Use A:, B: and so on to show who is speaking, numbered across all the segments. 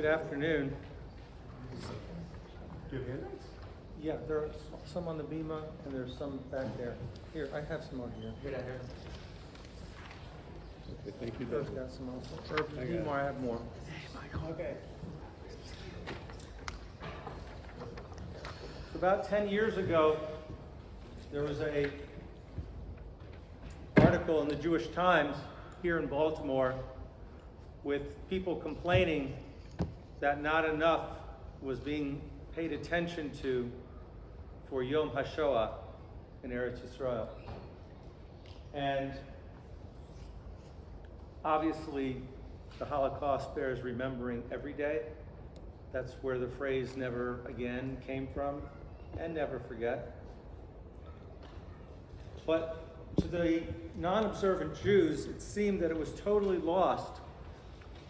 A: Good afternoon.
B: Do you have handouts?
A: Yeah, there are some on the bima and there's some back there. Here, I have some over here.
B: Here, down here.
C: Okay, thank you,
A: Doug's
C: Doug.
A: got some also. Or if
C: I
A: you
C: got
A: need
C: it.
A: more, I have more.
B: Okay.
A: So about 10 years ago, there was a article in the Jewish Times here in Baltimore with people complaining that not enough was being paid attention to for Yom HaShoah in Eretz Yisrael. And obviously, the Holocaust bears remembering every day. That's where the phrase never again came from, and never forget. But to the non-observant Jews, it seemed that it was totally lost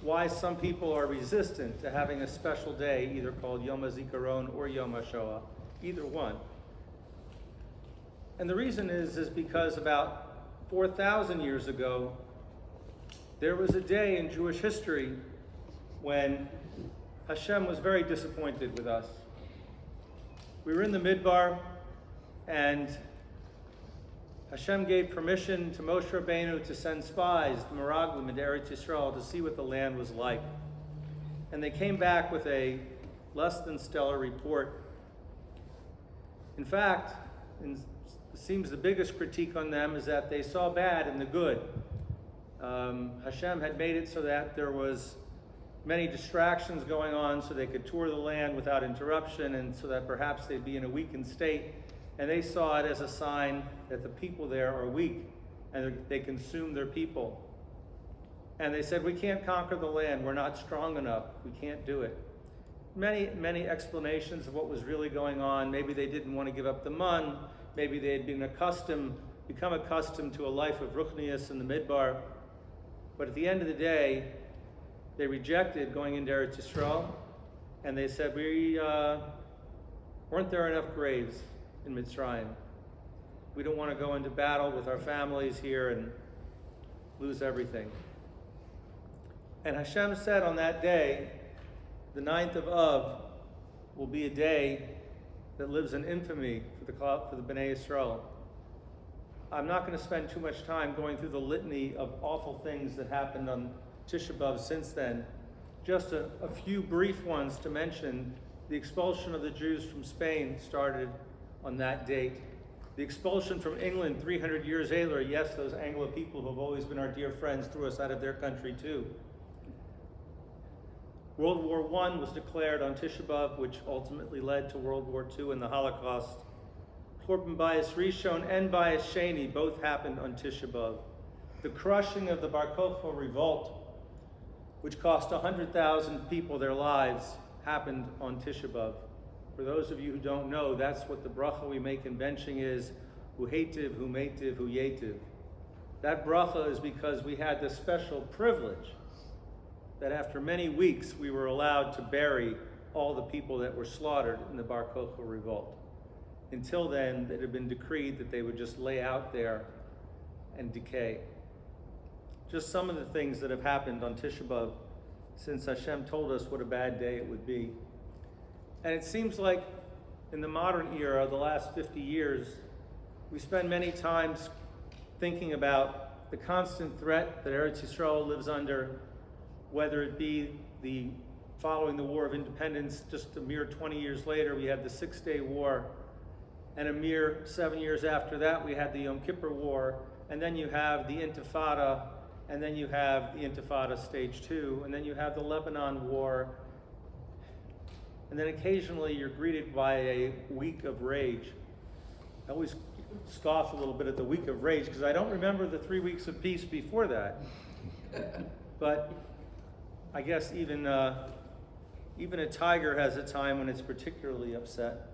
A: why some people are resistant to having a special day, either called Yom HaZikaron or Yom HaShoah, either one. And the reason is because about 4,000 years ago, there was a day in Jewish history when Hashem was very disappointed with us. We were in the Midbar, and Hashem gave permission to Moshe Rabbeinu to send spies, the Meraglim, into Eretz Yisrael to see what the land was like. And they came back with a less than stellar report. In fact, it seems the biggest critique on them is that they saw bad in the good. Hashem had made it so that there was many distractions going on so they could tour the land without interruption, and so that perhaps they'd be in a weakened state. And they saw it as a sign that the people there are weak and they consume their people. And they said, we can't conquer the land. We're not strong enough. We can't do it. Many explanations of what was really going on. Maybe they didn't want to give up the mun. Maybe they had become accustomed to a life of ruchnius in the Midbar. But at the end of the day, they rejected going into Eretz Yisrael, and they said, weren't there enough graves in Mitzrayim? We don't want to go into battle with our families here and lose everything. And Hashem said on that day, the 9th of Av will be a day that lives in infamy for the Bnei Yisrael. I'm not going to spend too much time going through the litany of awful things that happened on Tisha B'Av since then. Just a few brief ones to mention. The expulsion of the Jews from Spain started on that date. The expulsion from England 300 years later, yes, those Anglo people who have always been our dear friends threw us out of their country too. World War I was declared on Tisha B'Av, which ultimately led to World War II and the Holocaust. Korban Bayis Rishon and Bayis Sheni both happened on Tisha B'Av. The crushing of the Bar Kokhba revolt, which cost 100,000 people their lives, happened on Tisha B'Av. For those of you who don't know, that's what the bracha we make in benching is, hu heitiv, hu meitiv, hu yetiv. That bracha is because we had this special privilege that after many weeks we were allowed to bury all the people that were slaughtered in the Bar Kokhba revolt. Until then, it had been decreed that they would just lay out there and decay. Just some of the things that have happened on Tisha B'Av since Hashem told us what a bad day it would be. And it seems like in the modern era, the last 50 years, we spend many times thinking about the constant threat that Eretz Yisrael lives under, whether it be following the War of Independence, just a mere 20 years later, we had the Six-Day War, and a mere 7 years after that, we had the Yom Kippur War, and then you have the Intifada, and then you have the Intifada Stage 2, and then you have the Lebanon War, and then occasionally you're greeted by a week of rage. I always scoff a little bit at the week of rage because I don't remember the 3 weeks of peace before that. But I guess even a tiger has a time when it's particularly upset.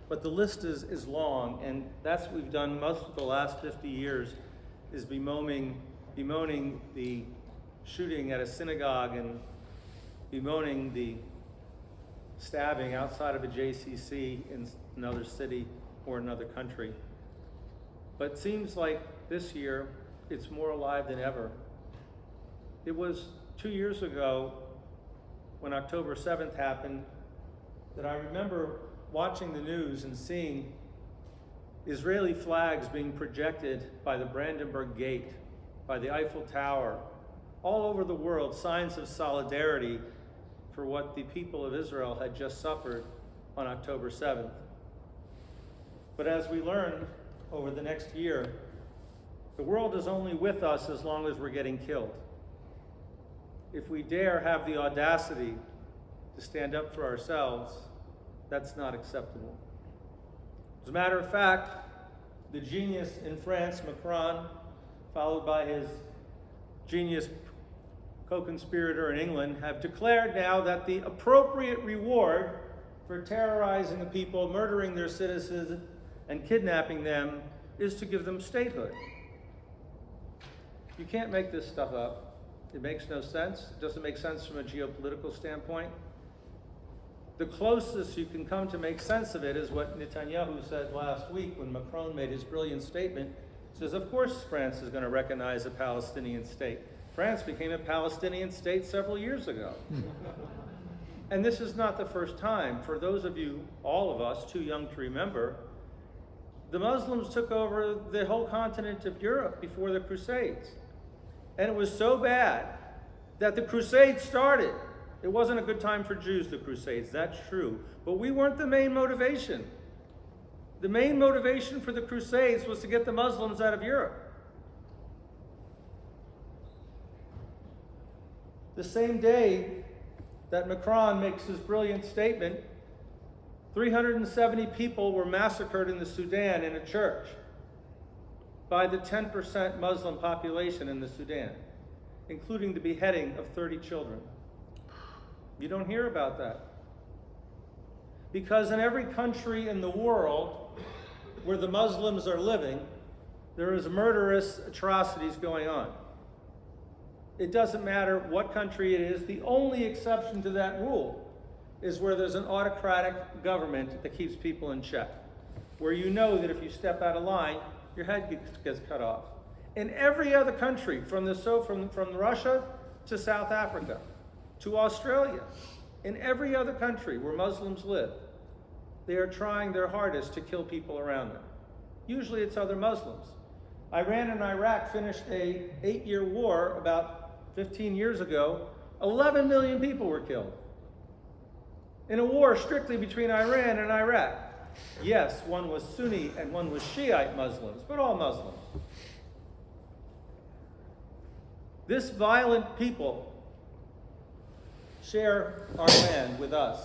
A: But the list is long, and that's what we've done most of the last 50 years, is bemoaning the shooting at a synagogue and bemoaning the stabbing outside of a JCC in another city or another country. But it seems like this year it's more alive than ever. It was 2 years ago when October 7th happened, that I remember watching the news and seeing Israeli flags being projected by the Brandenburg Gate, by the Eiffel Tower, all over the world, signs of solidarity for what the people of Israel had just suffered on October 7th. But as we learned over the next year, the world is only with us as long as we're getting killed. If we dare have the audacity to stand up for ourselves, that's not acceptable. As a matter of fact, the genius in France, Macron, followed by his genius co-conspirator in England, have declared now that the appropriate reward for terrorizing the people, murdering their citizens, and kidnapping them is to give them statehood. You can't make this stuff up. It makes no sense. It doesn't make sense from a geopolitical standpoint. The closest you can come to make sense of it is what Netanyahu said last week when Macron made his brilliant statement. He says, of course France is going to recognize a Palestinian state. France became a Palestinian state several years ago. And this is not the first time. For those of you, all of us, too young to remember, the Muslims took over the whole continent of Europe before the Crusades. And it was so bad that the Crusades started. It wasn't a good time for Jews, the Crusades, that's true. But we weren't the main motivation. The main motivation for the Crusades was to get the Muslims out of Europe. The same day that Macron makes his brilliant statement, 370 people were massacred in the Sudan in a church by the 10% Muslim population in the Sudan, including the beheading of 30 children. You don't hear about that. Because in every country in the world where the Muslims are living, there is murderous atrocities going on. It doesn't matter what country it is. The only exception to that rule is where there's an autocratic government that keeps people in check, where you know that if you step out of line, your head gets cut off. In every other country, from Russia to South Africa, to Australia, in every other country where Muslims live, they are trying their hardest to kill people around them. Usually it's other Muslims. Iran and Iraq finished an 8-year war about 15 years ago. 11 million people were killed in a war strictly between Iran and Iraq. Yes, one was Sunni and one was Shiite Muslims, but all Muslims. This violent people share our land with us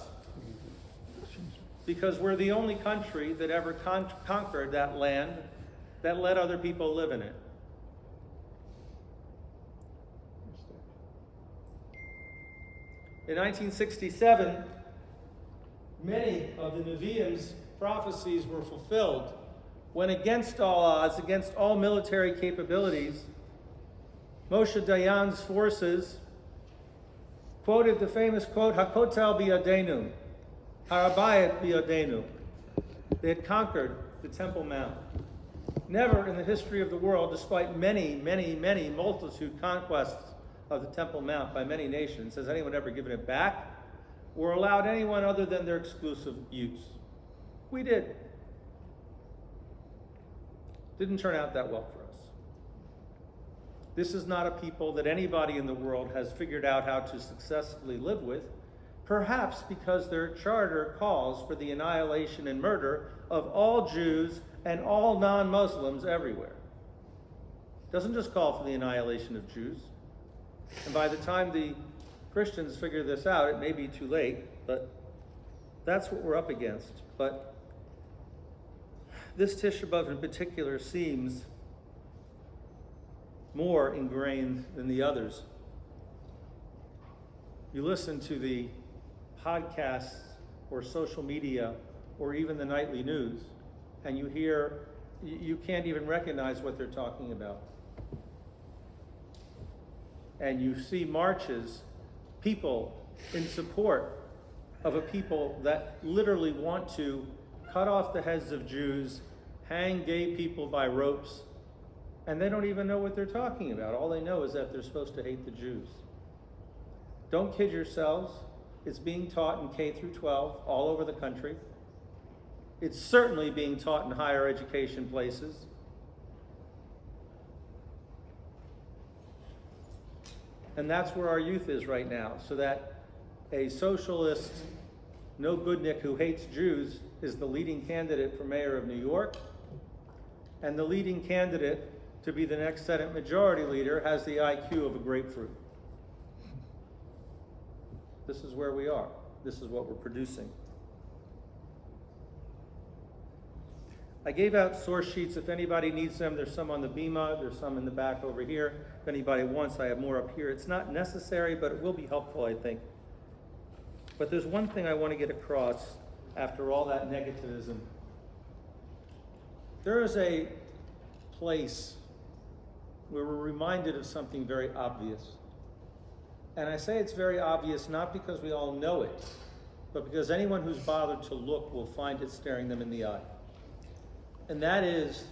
A: because we're the only country that ever conquered that land that let other people live in it. In 1967, many of the Nevi'im's prophecies were fulfilled when, against all odds, against all military capabilities, Moshe Dayan's forces quoted the famous quote, "Hakotel biyadenu, Harabayit biyadenu." They had conquered the Temple Mount. Never in the history of the world, despite many multitude conquests of the Temple Mount by many nations, has anyone ever given it back or allowed anyone other than their exclusive use. We did. Didn't turn out that well for us. This is not a people that anybody in the world has figured out how to successfully live with, perhaps because their charter calls for the annihilation and murder of all Jews and all non-Muslims everywhere. It doesn't just call for the annihilation of Jews. And by the time the Christians figure this out, it may be too late, but that's what we're up against. But this Tisha B'Av in particular seems more ingrained than the others. You listen to the podcasts or social media or even the nightly news, and you can't even recognize what they're talking about. And you see marches, people in support of a people that literally want to cut off the heads of Jews, hang gay people by ropes, and they don't even know what they're talking about. All they know is that they're supposed to hate the Jews. Don't kid yourselves. It's being taught in K through 12 all over the country. It's certainly being taught in higher education places. And that's where our youth is right now, so that a socialist, no-goodnik who hates Jews is the leading candidate for mayor of New York, and the leading candidate to be the next Senate Majority Leader has the IQ of a grapefruit. This is where we are. This is what we're producing. I gave out source sheets. If anybody needs them, there's some on the bima, there's some in the back over here. If anybody wants, I have more up here. It's not necessary, but it will be helpful, I think. But there's one thing I want to get across after all that negativism. There is a place where we're reminded of something very obvious. And I say it's very obvious not because we all know it, but because anyone who's bothered to look will find it staring them in the eye. And that is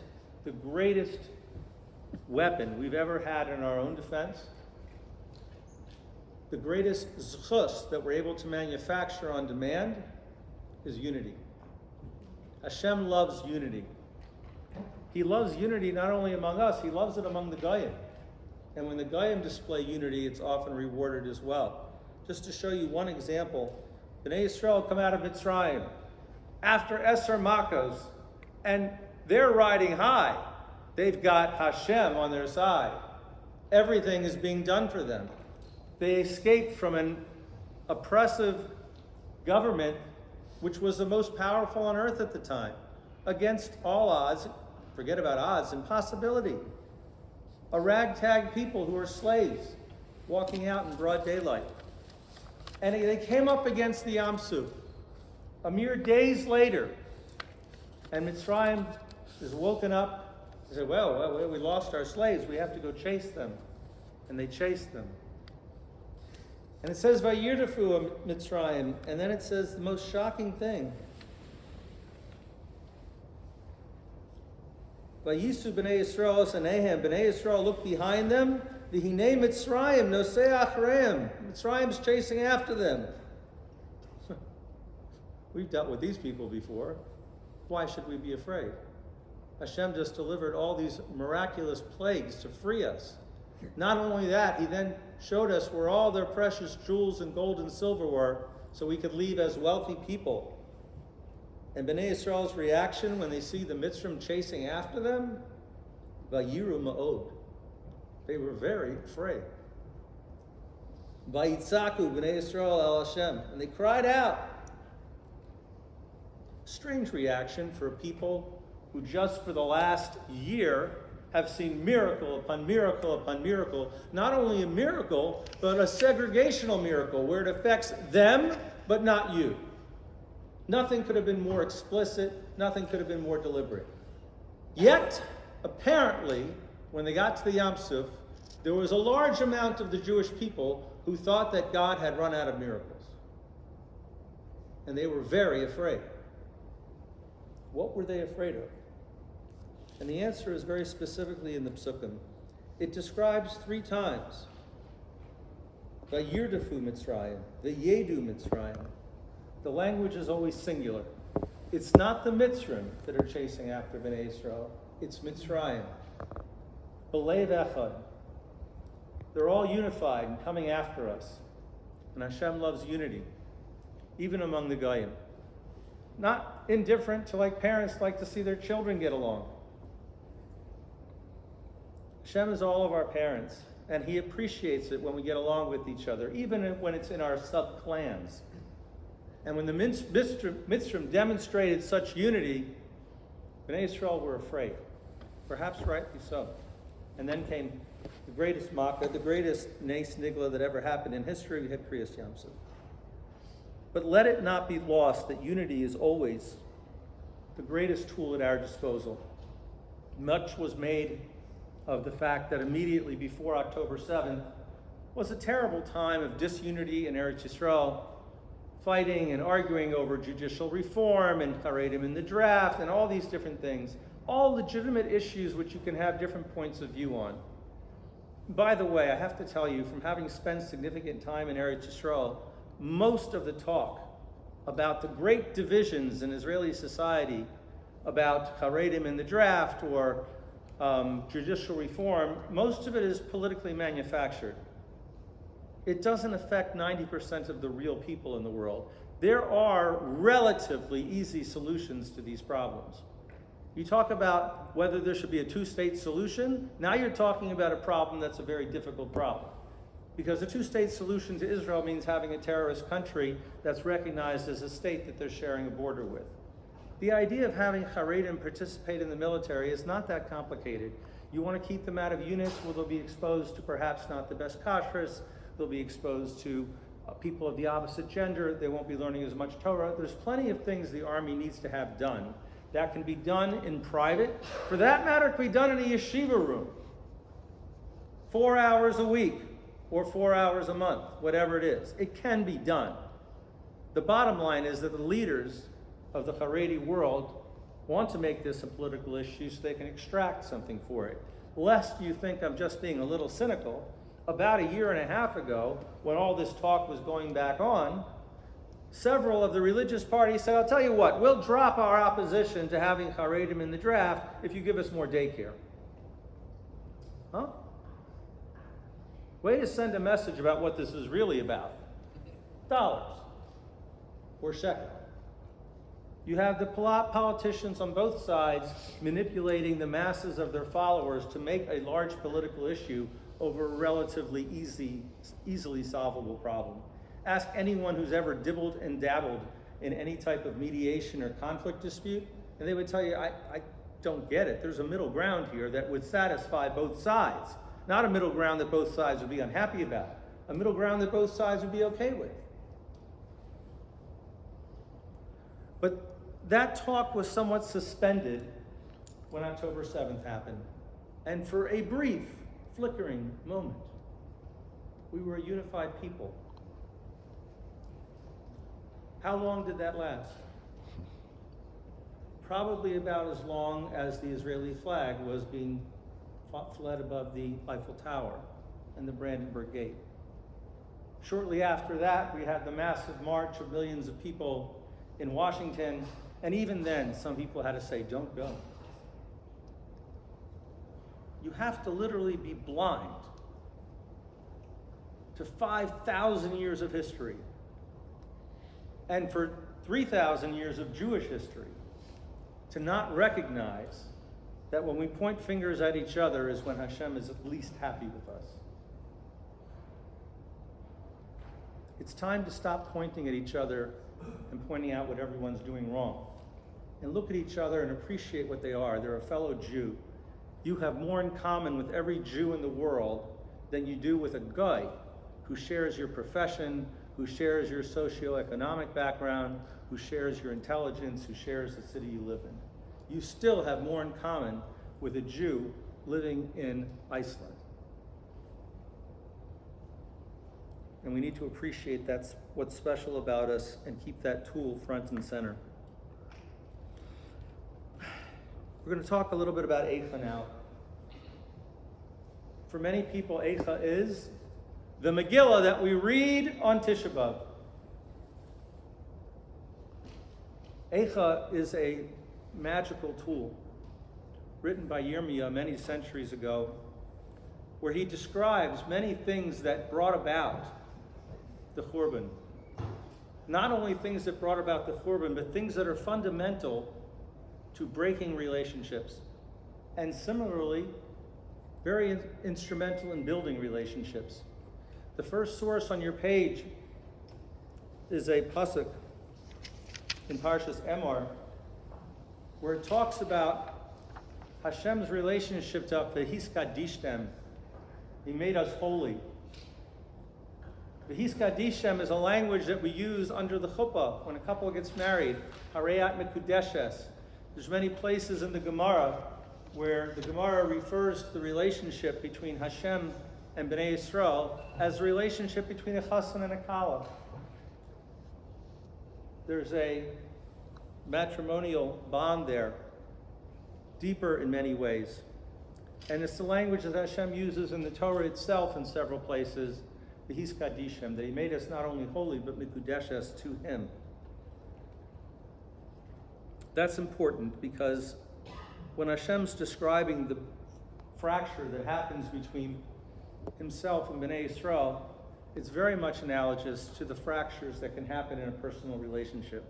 A: the greatest weapon we've ever had in our own defense, the greatest zchus that we're able to manufacture on demand is unity. Hashem loves unity. He loves unity not only among us, he loves it among the Goyim. And when the Goyim display unity, it's often rewarded as well. Just to show you one example, Bnei Yisrael come out of Mitzrayim after Eser Makos, and they're riding high. They've got Hashem on their side. Everything is being done for them. They escaped from an oppressive government, which was the most powerful on earth at the time, against all odds. Forget about odds, impossibility. A ragtag people who were slaves walking out in broad daylight. And they came up against the Yam Suf a mere days later. And Mitzrayim is woken up and said, well, we lost our slaves. We have to go chase them. And they chased them. And it says, Vayirdafu Mitzrayim. And then it says the most shocking thing. Vayisu b'nei Yisrael sanehem. B'nei Yisrael look behind them. V'hinei Mitzrayim nosei acharem. Mitzrayim's chasing after them. We've dealt with these people before. Why should we be afraid? Hashem just delivered all these miraculous plagues to free us. Not only that, he then showed us where all their precious jewels and gold and silver were, so we could leave as wealthy people. And Bnei Yisrael's reaction when they see the Mitzrim chasing after them, Vayiru ma'od. They were very afraid. Vayitzaku Bnei Yisrael el Hashem. And they cried out. Strange reaction for a people who just for the last year have seen miracle upon miracle upon miracle. Not only a miracle, but a segregational miracle where it affects them, but not you. Nothing could have been more explicit. Nothing could have been more deliberate. Yet, apparently, when they got to the Yam Suf, there was a large amount of the Jewish people who thought that God had run out of miracles. And they were very afraid. What were they afraid of? And the answer is very specifically in the Psukim. It describes 3 times. Vayirdafu Mitzrayim, Vayedu Mitzrayim. The language is always singular. It's not the Mitzrim that are chasing after Bnei Yisrael. It's Mitzrayim. B'leiv echad. They're all unified and coming after us. And Hashem loves unity, even among the Goyim. Not indifferent to like parents like to see their children get along. Hashem is all of our parents, and he appreciates it when we get along with each other, even when it's in our sub-clans. And when the Mitzrim demonstrated such unity, Bnei Yisrael were afraid, perhaps rightly so. And then came the greatest Makkah, the greatest Nes Nigla that ever happened in history. We had Kriyas Yam Suf. But let it not be lost that unity is always the greatest tool at our disposal. Much was made of the fact that immediately before October 7th was a terrible time of disunity in Eretz Yisrael, fighting and arguing over judicial reform and Haredim in the draft and all these different things, all legitimate issues which you can have different points of view on. By the way, I have to tell you, from having spent significant time in Eretz Yisrael, most of the talk about the great divisions in Israeli society about Haredim in the draft or judicial reform, most of it is politically manufactured. It doesn't affect 90% of the real people in the world. There are relatively easy solutions to these problems. You talk about whether there should be a two-state solution, now you're talking about a problem that's a very difficult problem. Because a two-state solution to Israel means having a terrorist country that's recognized as a state that they're sharing a border with. The idea of having Haredim participate in the military is not that complicated. You want to keep them out of units where they'll be exposed to perhaps not the best kashrus, they'll be exposed to people of the opposite gender, they won't be learning as much Torah. There's plenty of things the Army needs to have done. That can be done in private. For that matter, it can be done in a yeshiva room. 4 hours a week or 4 hours a month, whatever it is. It can be done. The bottom line is that the leaders of the Haredi world want to make this a political issue so they can extract something for it. Lest you think I'm just being a little cynical, about a year and a half ago, when all this talk was going back on, several of the religious parties said, I'll tell you what, we'll drop our opposition to having Haredim in the draft if you give us more daycare. Huh? Way to send a message about what this is really about. Dollars or shekel. You have the politicians on both sides manipulating the masses of their followers to make a large political issue over a relatively easily solvable problem. Ask anyone who's ever dibbled and dabbled in any type of mediation or conflict dispute, and they would tell you, I don't get it. There's a middle ground here that would satisfy both sides. Not a middle ground that both sides would be unhappy about. A middle ground that both sides would be okay with. But that talk was somewhat suspended when October 7th happened. And for a brief, flickering moment, we were a unified people. How long did that last? Probably about as long as the Israeli flag was being fled above the Eiffel Tower and the Brandenburg Gate. Shortly after that, we had the massive march of millions of people in Washington, and even then, some people had to say, don't go. You have to literally be blind to 5,000 years of history and for 3,000 years of Jewish history to not recognize that when we point fingers at each other is when Hashem is at least happy with us. It's time to stop pointing at each other and pointing out what everyone's doing wrong, and look at each other and appreciate what they are. They're a fellow Jew. You have more in common with every Jew in the world than you do with a guy who shares your profession, who shares your socioeconomic background, who shares your intelligence, who shares the city you live in. You still have more in common with a Jew living in Iceland. And we need to appreciate that's what's special about us and keep that tool front and center. We're going to talk a little bit about Eicha now. For many people, Eicha is the Megillah that we read on Tisha B'Av. Eicha is a magical tool written by Yirmiyah many centuries ago, where he describes many things that brought about the Churban. Not only things that brought about the Churban, but things that are fundamental to breaking relationships. And similarly, very instrumental in building relationships. The first source on your page is a pasuk in Parshas Emor, where it talks about Hashem's relationship to us, V'his kadishtem. He made us holy. V'his kadishtem is a language that we use under the chuppah when a couple gets married. Hareyat mekudeshes. There's many places in the Gemara where the Gemara refers to the relationship between Hashem and Bnei Yisrael as a relationship between a chassan and a kala. There's a matrimonial bond there, deeper in many ways. And it's the language that Hashem uses in the Torah itself in several places V'his kadishem, that he made us not only holy, but mikudeshes to him. That's important because when Hashem's describing the fracture that happens between himself and Bnei Yisrael, it's very much analogous to the fractures that can happen in a personal relationship.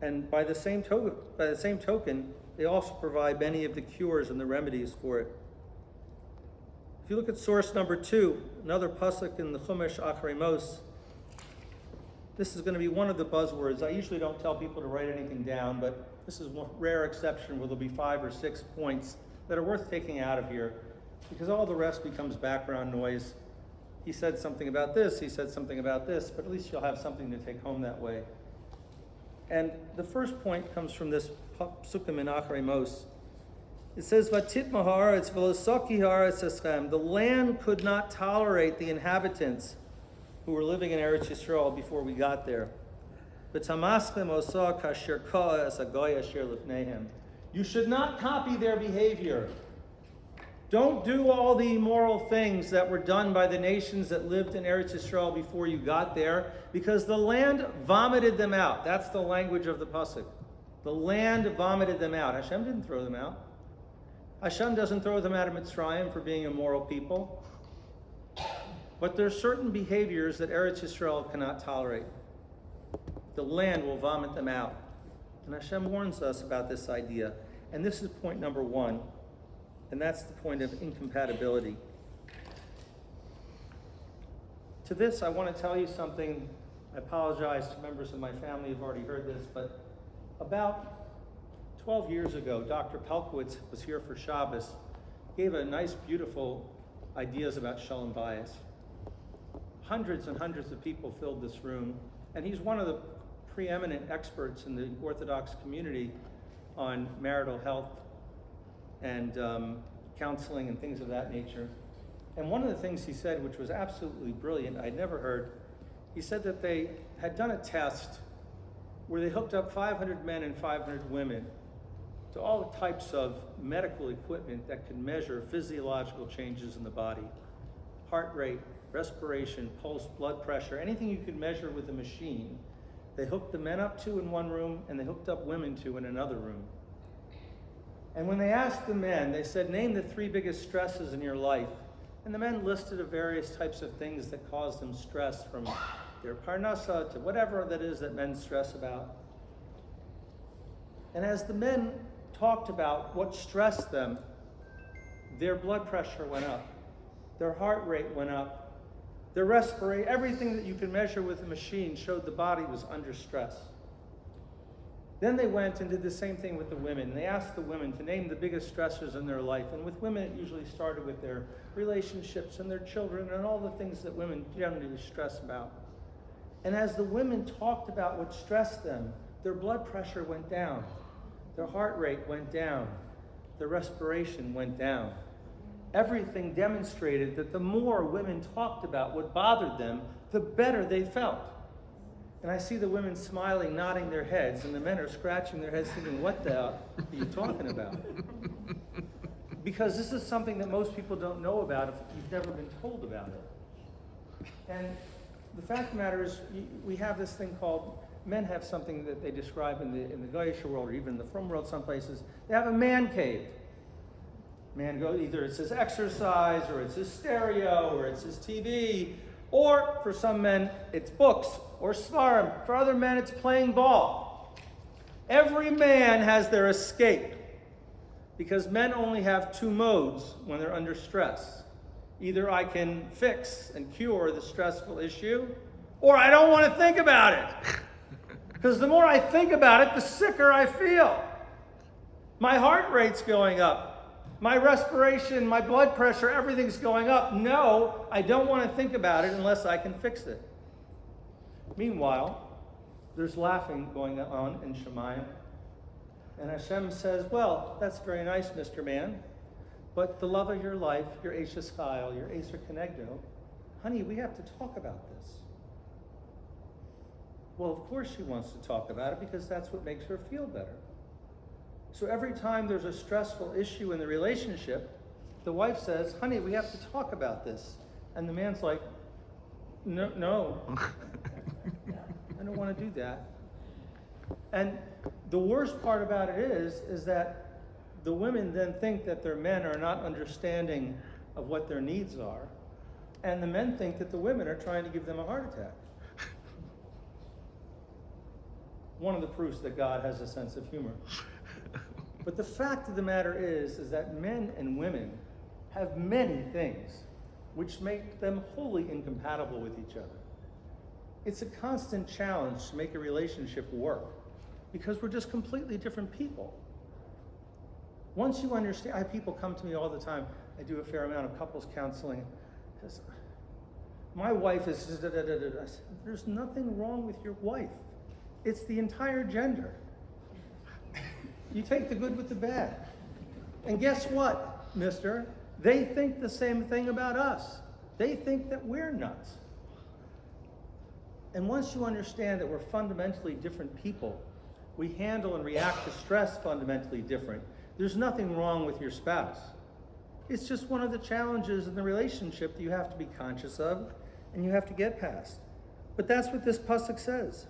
A: And by the same token, they also provide many of the cures and the remedies for it. If you look at source number 2, another pasuk in the Chumash Achrei Mos, this is going to be one of the buzzwords. I usually don't tell people to write anything down, but this is one rare exception where there'll be 5 or 6 points that are worth taking out of here, because all the rest becomes background noise. He said something about this, he said something about this, but at least you'll have something to take home that way. And the first point comes from this psukim in Achrei Mos. It says, "Vatit haaretz v'losaki haaretz eschem." The land could not tolerate the inhabitants who were living in Eretz Yisrael before we got there. V'tamaschem osa kasher ka es hagoy asher lifneihem. You should not copy their behavior. Don't do all the immoral things that were done by the nations that lived in Eretz Yisrael before you got there, because the land vomited them out. That's the language of the pasuk. The land vomited them out. Hashem didn't throw them out. Hashem doesn't throw them out of Mitzrayim for being immoral people. But there are certain behaviors that Eretz Yisrael cannot tolerate. The land will vomit them out. And Hashem warns us about this idea. And this is point number 1. And that's the point of incompatibility. To this, I want to tell you something. I apologize to members of my family who've already heard this, but about 12 years ago, Dr. Pelkowitz was here for Shabbos, gave a nice, beautiful ideas about Shalom Bayis. Hundreds and hundreds of people filled this room, and he's one of the preeminent experts in the Orthodox community on marital health and counseling and things of that nature. And one of the things he said, which was absolutely brilliant, I'd never heard, he said that they had done a test where they hooked up 500 men and 500 women to all the types of medical equipment that can measure physiological changes in the body. Heart rate, respiration, pulse, blood pressure, anything you could measure with a machine. They hooked the men up to in one room and they hooked up women to in another room. And when they asked the men, they said, name the 3 biggest stresses in your life. And the men listed of various types of things that cause them stress, from their parnasa to whatever that is that men stress about. And as the men talked about what stressed them, their blood pressure went up, their heart rate went up, their respiration, everything that you can measure with a machine showed the body was under stress. Then they went and did the same thing with the women. They asked the women to name the biggest stressors in their life. And with women, it usually started with their relationships and their children and all the things that women generally stress about. And as the women talked about what stressed them, their blood pressure went down, their heart rate went down, their respiration went down. Everything demonstrated that the more women talked about what bothered them, the better they felt. And I see the women smiling, nodding their heads, and the men are scratching their heads thinking, what the hell are you talking about? Because this is something that most people don't know about if you've never been told about it. And the fact of the matter is, we have this thing called, men have something that they describe in the Goyish world, or even in the Frum world some places, they have a man cave. Man goes, either it's his exercise, or it's his stereo, or it's his TV, or for some men, it's books, or svarim. For other men, it's playing ball. Every man has their escape, because men only have 2 modes when they're under stress. Either I can fix and cure the stressful issue, or I don't want to think about it. Because the more I think about it, the sicker I feel. My heart rate's going up. My respiration, my blood pressure, everything's going up. No, I don't want to think about it unless I can fix it. Meanwhile, there's laughing going on in Shemayim. And Hashem says, well, that's very nice, Mr. Man, but the love of your life, your Ashes Chayil, your Aser Kenegdo, honey, we have to talk about this. Well, of course she wants to talk about it because that's what makes her feel better. So every time there's a stressful issue in the relationship, the wife says, honey, we have to talk about this. And the man's like, No. I don't want to do that. And the worst part about it is that the women then think that their men are not understanding of what their needs are, and the men think that the women are trying to give them a heart attack. One of the proofs that God has a sense of humor. But the fact of the matter is that men and women have many things which make them wholly incompatible with each other. It's a constant challenge to make a relationship work because we're just completely different people. Once you understand, I have people come to me all the time. I do a fair amount of couples counseling. Says, my wife is da, da, da, da, da. I said, there's nothing wrong with your wife. It's the entire gender. You take the good with the bad. And guess what, mister? They think the same thing about us. They think that we're nuts. And once you understand that we're fundamentally different people, we handle and react to stress fundamentally different. There's nothing wrong with your spouse. It's just one of the challenges in the relationship that you have to be conscious of and you have to get past. But that's what this pasuk says.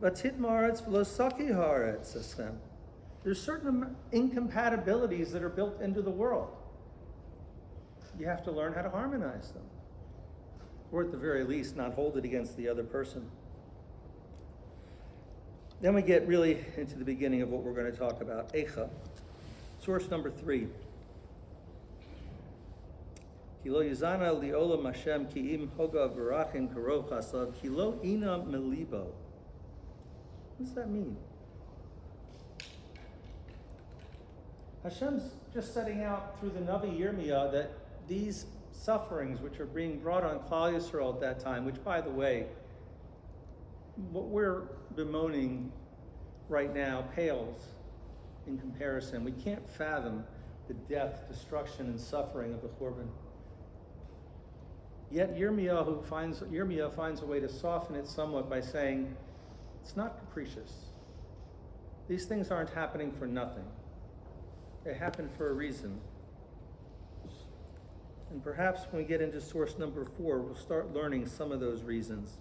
A: Vatit ma'aretz v'lo saki haaretz eschem. There's certain incompatibilities that are built into the world. You have to learn how to harmonize them. Or at the very least, not hold it against the other person. Then we get really into the beginning of what we're going to talk about. Eicha. Source number 3. Ki lo yizana li'olam Hashem ki im hoga v'rachin karov chasad ki lo ina melibo. What does that mean? Hashem's just setting out through the Navi Yirmiyah that these sufferings which are being brought on Klal Yisrael at that time, which, by the way, what we're bemoaning right now pales in comparison. We can't fathom the death, destruction, and suffering of the Churban. Yet Yirmiyah finds a way to soften it somewhat by saying, it's not capricious. These things aren't happening for nothing. They happen for a reason. And perhaps when we get into source number 4, we'll start learning some of those reasons.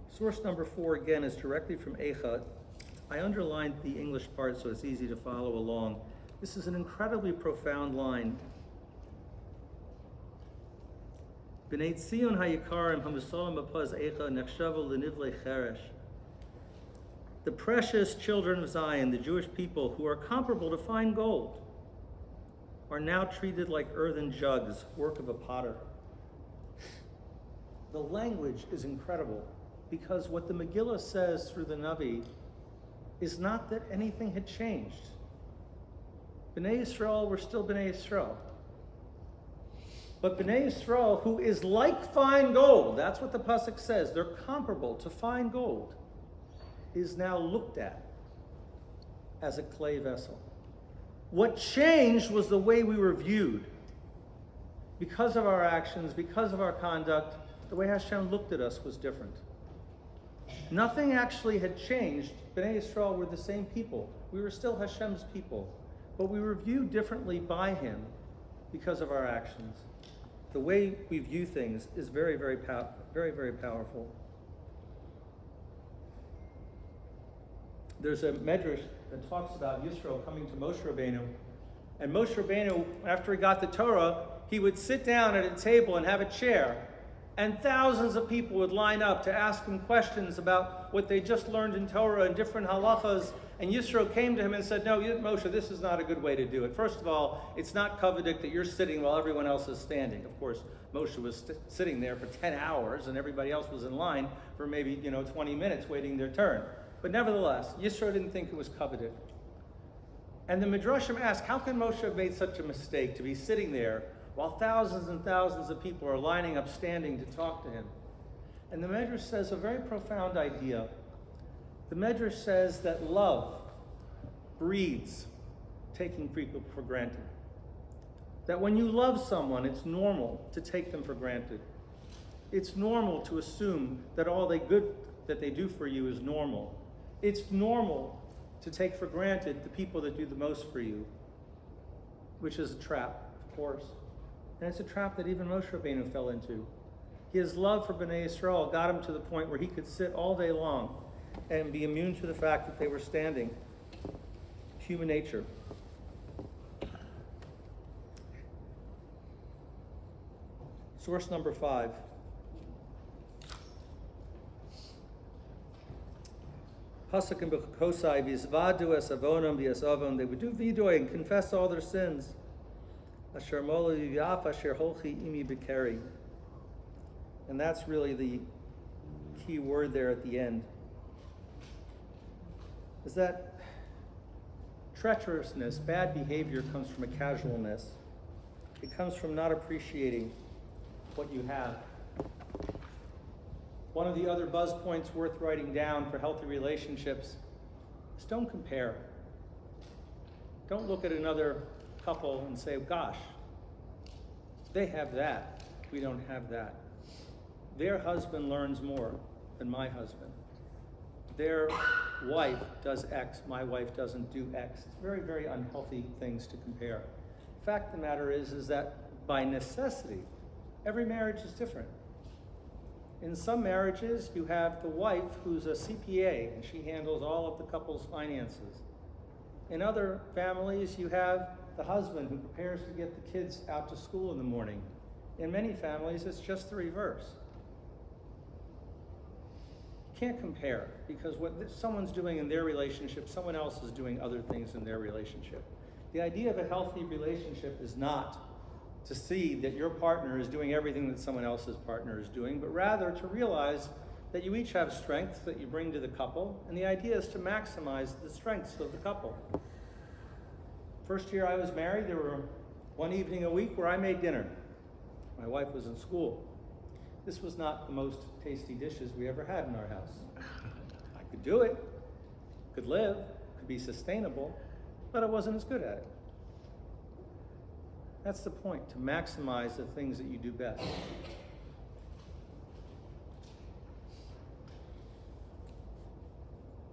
A: Source number 4, again, is directly from Eicha. I underlined the English part so it's easy to follow along. This is an incredibly profound line. B'nei Tzion hayikarim hamisalim b'paz Eicha nechshavu l'nivlei cheresh. The precious children of Zion, the Jewish people who are comparable to fine gold, are now treated like earthen jugs, work of a potter. The language is incredible because what the Megillah says through the Navi is not that anything had changed. B'nai Yisrael were still B'nai Yisrael. But B'nai Yisrael, who is like fine gold, that's what the pasuk says, they're comparable to fine gold, is now looked at as a clay vessel. What changed was the way we were viewed. Because of our actions, because of our conduct, the way Hashem looked at us was different. Nothing actually had changed. B'nai Yisrael were the same people. We were still Hashem's people. But we were viewed differently by Him because of our actions. The way we view things is very, very powerful. There's a medrash that talks about Yisro coming to Moshe Rabbeinu. And Moshe Rabbeinu, after he got the Torah, he would sit down at a table and have a chair. And thousands of people would line up to ask him questions about what they just learned in Torah and different halachas. And Yisro came to him and said, no, Moshe, this is not a good way to do it. First of all, it's not covetic that you're sitting while everyone else is standing. Of course, Moshe was sitting there for 10 hours and everybody else was in line for maybe 20 minutes waiting their turn. But nevertheless, Yisro didn't think it was coveted. And the Midrashim ask, how can Moshe have made such a mistake to be sitting there while thousands and thousands of people are lining up standing to talk to him? And the Midrash says a very profound idea. The Midrash says that love breeds taking people for granted. That when you love someone, it's normal to take them for granted. It's normal to assume that all the good that they do for you is normal. It's normal to take for granted the people that do the most for you, which is a trap, of course. And it's a trap that even Moshe Rabbeinu fell into. His love for Bnei Yisrael got him to the point where he could sit all day long and be immune to the fact that they were standing. Human nature. Source number 5. Pasuk in Bechukosai, v'yizvadu es avonam v'yasavon. They would do vidoy and confess all their sins. Asher molu v'yaf asher holchi imi b'keri. And that's really the key word there at the end. Is that treacherousness, bad behavior comes from a casualness. It comes from not appreciating what you have. One of the other buzz points worth writing down for healthy relationships is don't compare. Don't look at another couple and say, gosh, they have that, we don't have that. Their husband learns more than my husband. Their wife does X, my wife doesn't do X. It's very, very unhealthy things to compare. The fact of the matter is that by necessity, every marriage is different. In some marriages, you have the wife who's a CPA and she handles all of the couple's finances. In other families, you have the husband who prepares to get the kids out to school in the morning. In many families, it's just the reverse. You can't compare because what someone's doing in their relationship, someone else is doing other things in their relationship. The idea of a healthy relationship is not to see that your partner is doing everything that someone else's partner is doing, but rather to realize that you each have strengths that you bring to the couple, and the idea is to maximize the strengths of the couple. First year I was married, there were one evening a week where I made dinner. My wife was in school. This was not the most tasty dishes we ever had in our house. I could do it, could live, could be sustainable, but I wasn't as good at it. That's the point, to maximize the things that you do best.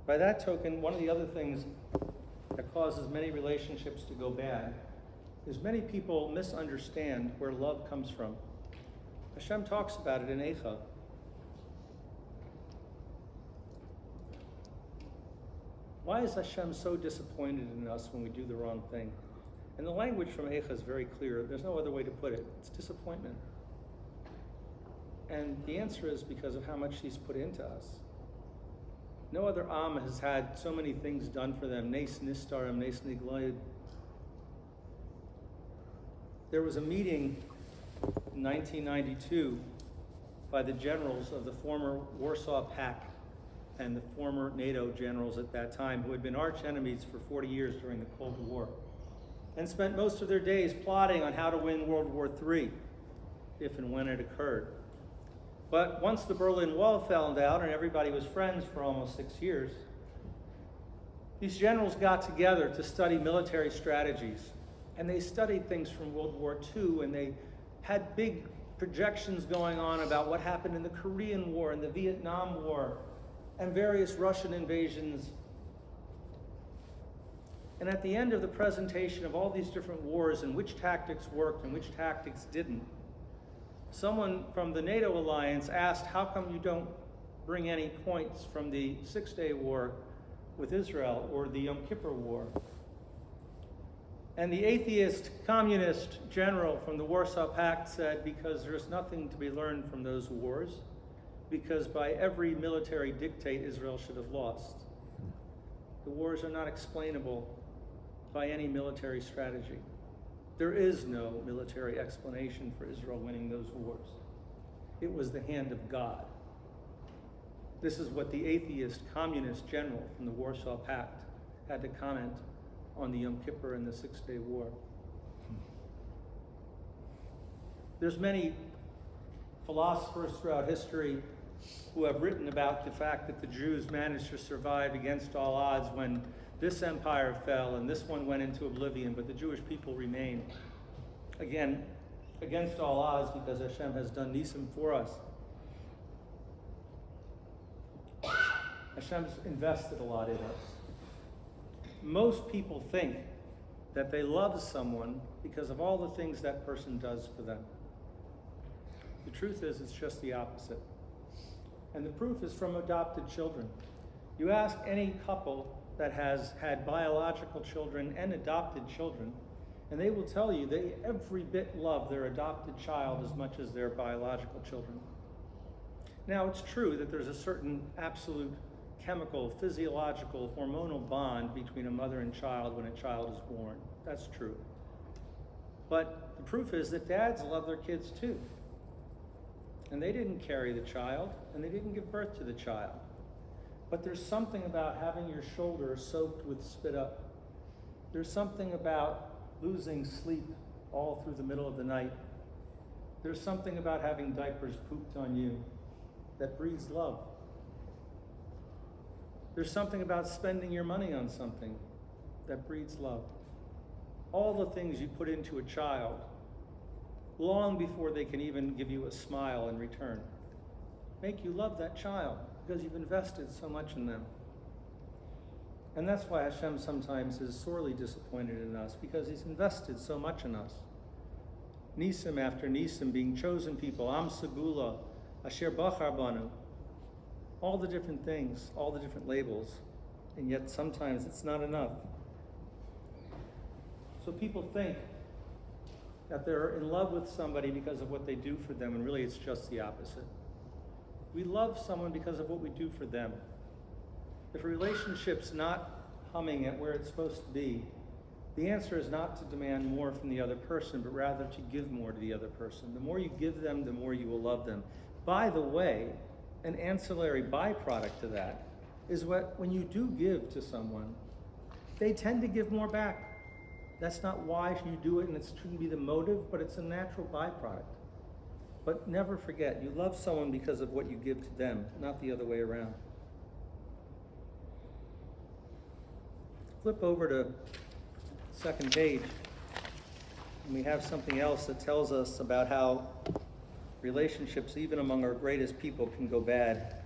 A: By that token, one of the other things that causes many relationships to go bad is many people misunderstand where love comes from. Hashem talks about it in Eicha. Why is Hashem so disappointed in us when we do the wrong thing? And the language from Eicha is very clear. There's no other way to put it. It's disappointment. And the answer is because of how much he's put into us. No other Am has had so many things done for them. Nes nistarim, nes nigloid. There was a meeting in 1992 by the generals of the former Warsaw Pact and the former NATO generals at that time, who had been arch enemies for 40 years during the Cold War, and spent most of their days plotting on how to win World War III, if and when it occurred. But once the Berlin Wall fell down and everybody was friends for almost 6 years, these generals got together to study military strategies. And they studied things from World War II, and they had big projections going on about what happened in the Korean War and the Vietnam War and various Russian invasions. And at the end of the presentation of all these different wars and which tactics worked and which tactics didn't, someone from the NATO alliance asked, how come you don't bring any points from the Six-Day War with Israel or the Yom Kippur War? And the atheist communist general from the Warsaw Pact said, because there's nothing to be learned from those wars, because by every military dictate, Israel should have lost. The wars are not explainable by any military strategy. There is no military explanation for Israel winning those wars. It was the hand of God. This is what the atheist communist general from the Warsaw Pact had to comment on the Yom Kippur and the Six-Day War. There's many philosophers throughout history who have written about the fact that the Jews managed to survive against all odds when this empire fell and this one went into oblivion, but the Jewish people remained. Again, against all odds, because Hashem has done nisim for us. Hashem's invested a lot in us. Most people think that they love someone because of all the things that person does for them. The truth is, it's just the opposite. And the proof is from adopted children. You ask any couple that has had biological children and adopted children, and they will tell you they every bit love their adopted child as much as their biological children. Now, it's true that there's a certain absolute chemical, physiological, hormonal bond between a mother and child when a child is born. That's true. But the proof is that dads love their kids too. And they didn't carry the child, and they didn't give birth to the child. But there's something about having your shoulder soaked with spit up. There's something about losing sleep all through the middle of the night. There's something about having diapers pooped on you that breeds love. There's something about spending your money on something that breeds love. All the things you put into a child long before they can even give you a smile in return make you love that child because you've invested so much in them. And that's why Hashem sometimes is sorely disappointed in us, because he's invested so much in us. Nisim after Nisim, being chosen people, Am Segula, Asher Bachar Banu, all the different things, all the different labels, and yet sometimes it's not enough. So people think that they're in love with somebody because of what they do for them, and really it's just the opposite. We love someone because of what we do for them. If a relationship's not humming at where it's supposed to be, the answer is not to demand more from the other person, but rather to give more to the other person. The more you give them, the more you will love them. By the way, an ancillary byproduct to that is when you do give to someone, they tend to give more back. That's not why you do it, and it shouldn't be the motive, but it's a natural byproduct. But never forget, you love someone because of what you give to them, not the other way around. Flip over to second page, and we have something else that tells us about how relationships, even among our greatest people, can go bad.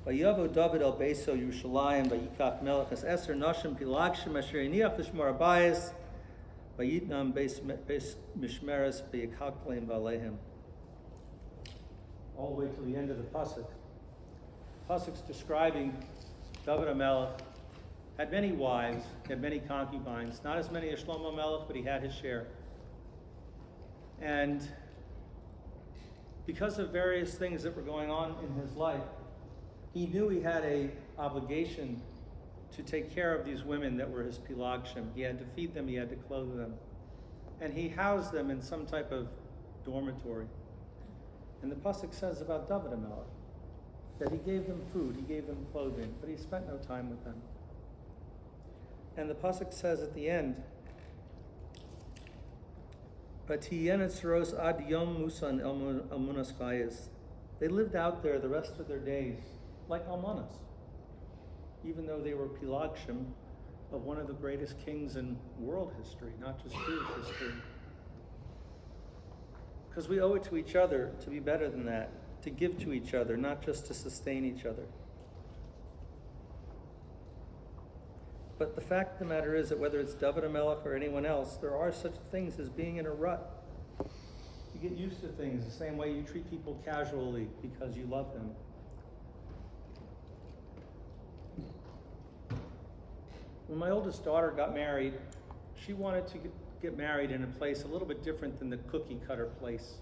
A: Vayavo David el Beiso Yerushalayim vayikach melech es eser nashim pilagshim asher iniach l'shmor habayis vayitnam beis mishmeres vayikachleim v'alehem. All the way to the end of the pasuk. Pasuk's describing David HaMelech had many wives, had many concubines, not as many as Shlomo HaMelech, but he had his share. And because of various things that were going on in his life, he knew he had an obligation to take care of these women that were his pilagshim. He had to feed them, he had to clothe them. And he housed them in some type of dormitory. And the pasuk says about David HaMelech that he gave them food, he gave them clothing, but he spent no time with them. And the pasuk says at the end, ad yom musan almunas chayis. They lived out there the rest of their days like almanas, even though they were pilagshim of one of the greatest kings in world history, not just Jewish history. Because we owe it to each other to be better than that, to give to each other, not just to sustain each other. But the fact of the matter is that whether it's David HaMelech or anyone else, there are such things as being in a rut. You get used to things the same way you treat people casually because you love them. When my oldest daughter got married, she wanted to get married in a place a little bit different than the cookie cutter place.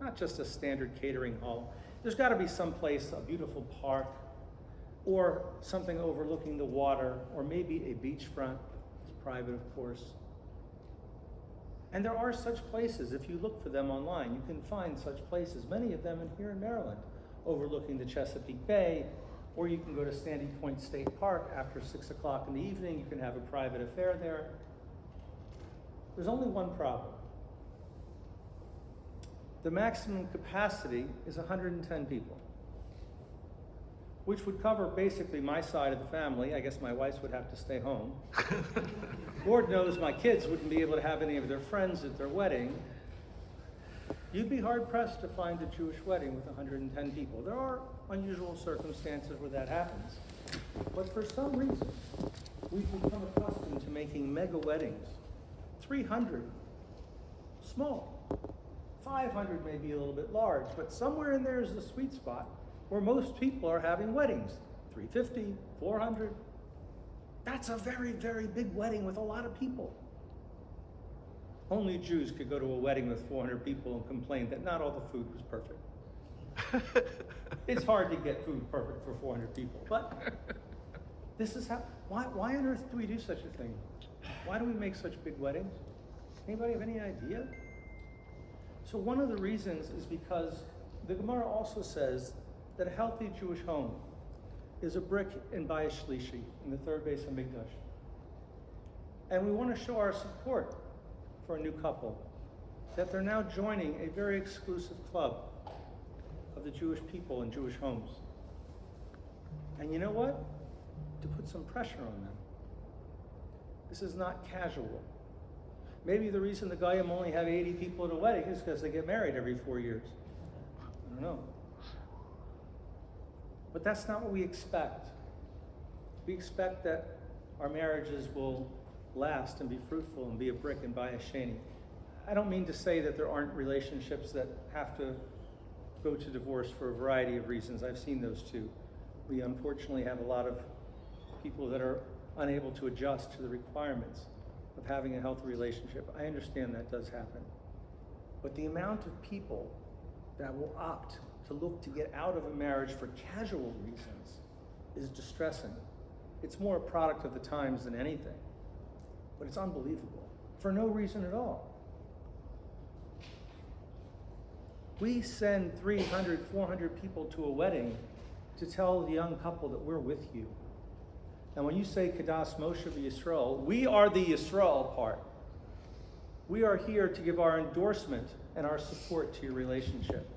A: Not just a standard catering hall. There's got to be some place, a beautiful park, or something overlooking the water, or maybe a beachfront. It's private, of course. And there are such places. If you look for them online, you can find such places. Many of them here in Maryland, overlooking the Chesapeake Bay, or you can go to Sandy Point State Park after 6 o'clock in the evening. You can have a private affair there. There's only one problem. The maximum capacity is 110 people, which would cover basically my side of the family. I guess my wife would have to stay home. Lord knows my kids wouldn't be able to have any of their friends at their wedding. You'd be hard-pressed to find a Jewish wedding with 110 people. There are unusual circumstances where that happens. But for some reason, we've become accustomed to making mega weddings. 300, small. 500 may be a little bit large, but somewhere in there is the sweet spot where most people are having weddings. 350, 400. That's a very, very big wedding with a lot of people. Only Jews could go to a wedding with 400 people and complain that not all the food was perfect. It's hard to get food perfect for 400 people, but this is how, why on earth do we do such a thing? Why do we make such big weddings? Anybody have any idea? So one of the reasons is because the Gemara also says that a healthy Jewish home is a brick in Bayis Shlishi, in the third base of Mikdash. And we want to show our support for a new couple, that they're now joining a very exclusive club of the Jewish people in Jewish homes. And you know what? To put some pressure on them. This is not casual. Maybe the reason the Goyim only have 80 people at a wedding is because they get married every 4 years. I don't know. But that's not what we expect. We expect that our marriages will last and be fruitful and be a brick and Bayis Sheni. I don't mean to say that there aren't relationships that have to go to divorce for a variety of reasons. I've seen those too. We unfortunately have a lot of people that are unable to adjust to the requirements of having a healthy relationship. I understand that does happen. But the amount of people that will opt to look to get out of a marriage for casual reasons is distressing. It's more a product of the times than anything. But it's unbelievable, for no reason at all. We send 300, 400 people to a wedding to tell the young couple that we're with you. And when you say Kadas Moshe Yisrael, we are the Yisrael part. We are here to give our endorsement and our support to your relationship.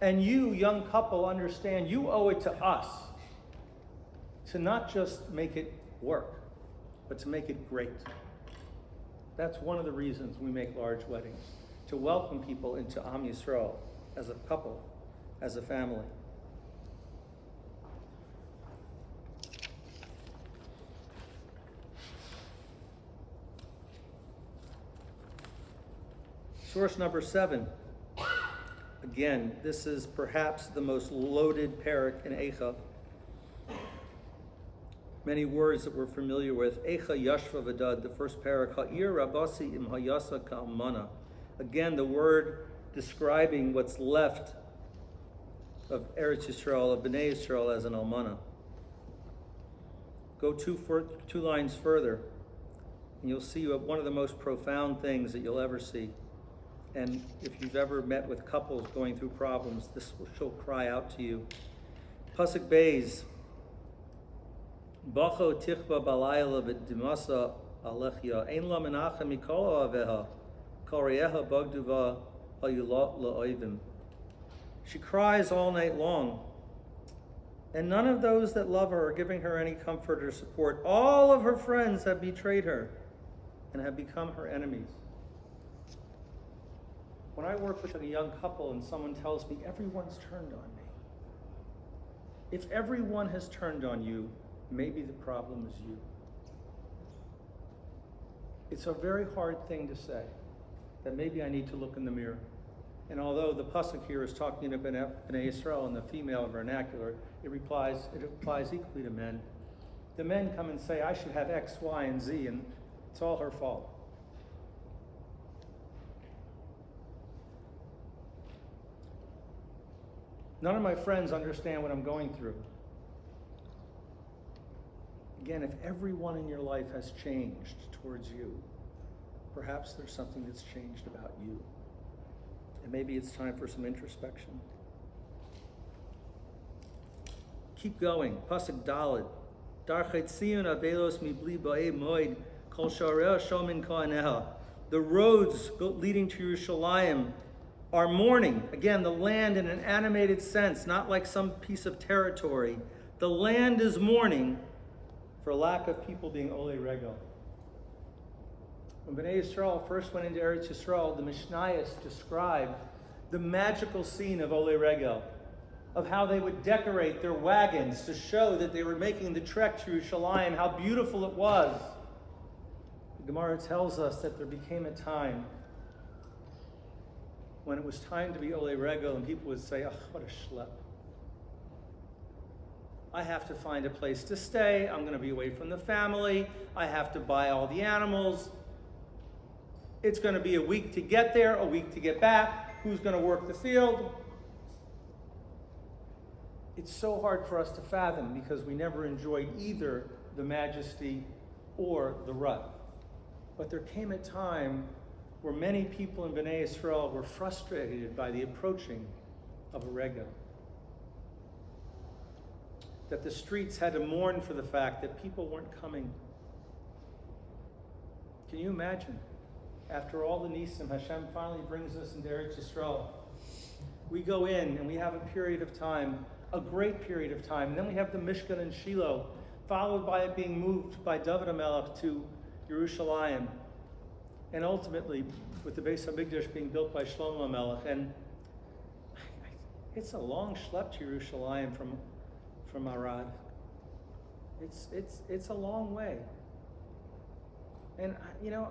A: And you, young couple, understand you owe it to us to not just make it work, but to make it great. That's one of the reasons we make large weddings, to welcome people into Am Yisrael as a couple, as a family. Source number 7. Again, this is perhaps the most loaded parak in Eicha. Many words that we're familiar with. Eicha Yashva V'dad, the first parak. Ha'ir Rabasi im Hayasa Ka'almana. Again, the word describing what's left of Eretz Yisrael, of Bnei Yisrael as an almana. Go two lines further, and you'll see one of the most profound things that you'll ever see. And if you've ever met with couples going through problems, she'll cry out to you. Pasuk Beis. Bacho tichba balayla b'dimasa alechia. Ein la menachem mikol aveha. Kol reyeha bagduva hayulot la'oivim. She cries all night long. And none of those that love her are giving her any comfort or support. All of her friends have betrayed her and have become her enemies. When I work with a young couple and someone tells me, everyone's turned on me. If everyone has turned on you, maybe the problem is you. It's a very hard thing to say, that maybe I need to look in the mirror. And although the pasuk here is talking about Bnei Yisrael in the female vernacular, it applies equally to men. The men come and say, I should have X, Y, and Z, and it's all her fault. None of my friends understand what I'm going through. Again, if everyone in your life has changed towards you, perhaps there's something that's changed about you. And maybe it's time for some introspection. Keep going. Pasuk Daled. Darchet Tziyun avelos mibli ba'e moed kol shareh shomin ka'aneha. The roads leading to Yerushalayim are mourning. Again, the land in an animated sense, not like some piece of territory. The land is mourning for lack of people being Olei Regel. When Bnei Yisrael first went into Eretz Yisrael, the Mishnayos described the magical scene of Olei Regel, of how they would decorate their wagons to show that they were making the trek to Yerushalayim, how beautiful it was. The Gemara tells us that there became a time when it was time to be Ole Regel, and people would say, oh, what a schlep. I have to find a place to stay. I'm going to be away from the family. I have to buy all the animals. It's going to be a week to get there, a week to get back. Who's going to work the field? It's so hard for us to fathom because we never enjoyed either the majesty or the rut. But there came a time where many people in Bnei Israel were frustrated by the approaching of a Rega. That the streets had to mourn for the fact that people weren't coming. Can you imagine? After all the Nisim, Hashem finally brings us into Eretz Yisrael. We go in and we have a period of time, a great period of time, and then we have the Mishkan in Shiloh, followed by it being moved by David HaMelech to Yerushalayim, and ultimately with the Beis HaMikdash being built by Shlomo HaMelech. And it's a long schlep to Yerushalayim from Arad. It's a long way. And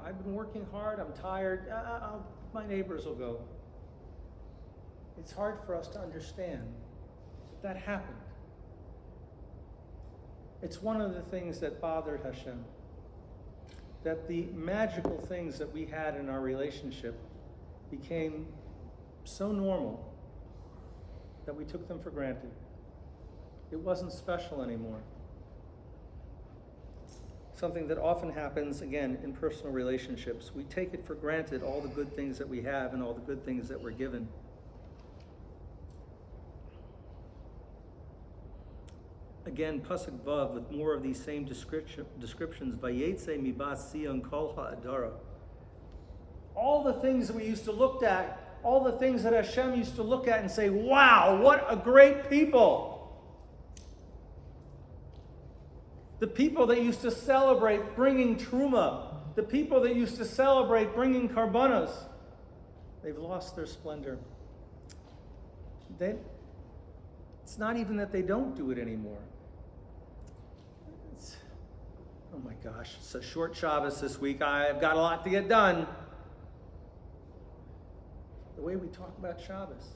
A: I've been working hard, I'm tired, my neighbors will go. It's hard for us to understand that happened. It's one of the things that bothered Hashem, that the magical things that we had in our relationship became so normal that we took them for granted. It wasn't special anymore. Something that often happens, again, in personal relationships. We take it for granted, all the good things that we have and all the good things that we're given. Again, Pasuk Vav, with more of these same descriptions, Vayetze mibas Sion kol ha'adara. All the things that we used to look at, all the things that Hashem used to look at and say, wow, what a great people. The people that used to celebrate bringing truma, the people that used to celebrate bringing karbanos, they've lost their splendor. It's not even that they don't do it anymore. Oh my gosh, it's a short Shabbos this week. I've got a lot to get done. The way we talk about Shabbos,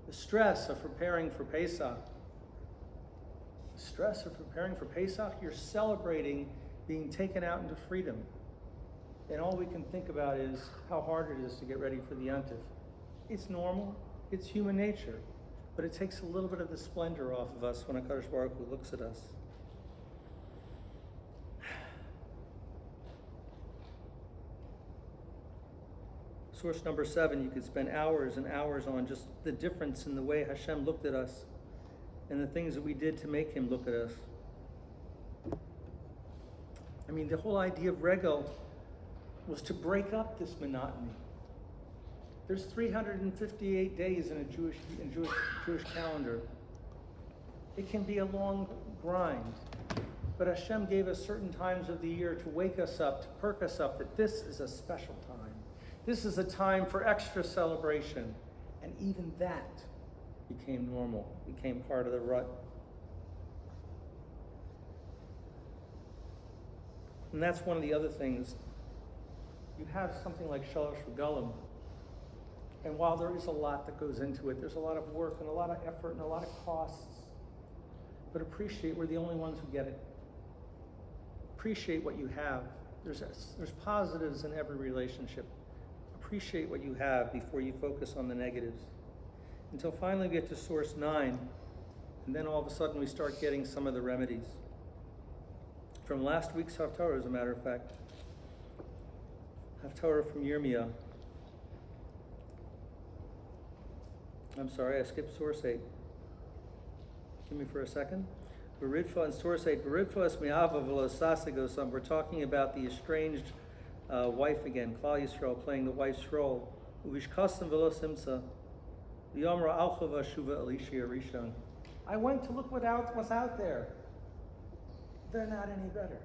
A: the stress of preparing for Pesach. The stress of preparing for Pesach, you're celebrating being taken out into freedom. And all we can think about is how hard it is to get ready for the Yontif. It's normal, it's human nature, but it takes a little bit of the splendor off of us when HaKadosh Baruch Hu looks at us. Source number 7, you could spend hours and hours on just the difference in the way Hashem looked at us and the things that we did to make him look at us. I mean, the whole idea of Regel was to break up this monotony. There's 358 days in a Jewish calendar. It can be a long grind, but Hashem gave us certain times of the year to wake us up, to perk us up, that this is a special time. This is a time for extra celebration. And even that became normal, became part of the rut. And that's one of the other things. You have something like Shalosh Regalim, and while there is a lot that goes into it, there's a lot of work and a lot of effort and a lot of costs, but appreciate we're the only ones who get it. Appreciate what you have. There's positives in every relationship. Appreciate what you have before you focus on the negatives. Until finally we get to source 9, and then all of a sudden we start getting some of the remedies. From last week's Haftarah, as a matter of fact. Haftarah from Yirmiyah. I'm sorry, I skipped source 8. Give me for a second. Veridfa and source 8. Veridfa es mi'ava v'lo sasigosam. We're talking about the estranged wife again, Klal Yisrael playing the wife's role. Uvishkasam v'lo simsa. V'yomra alcha v'shuva elishia rishon. I went to look what's out there. They're not any better.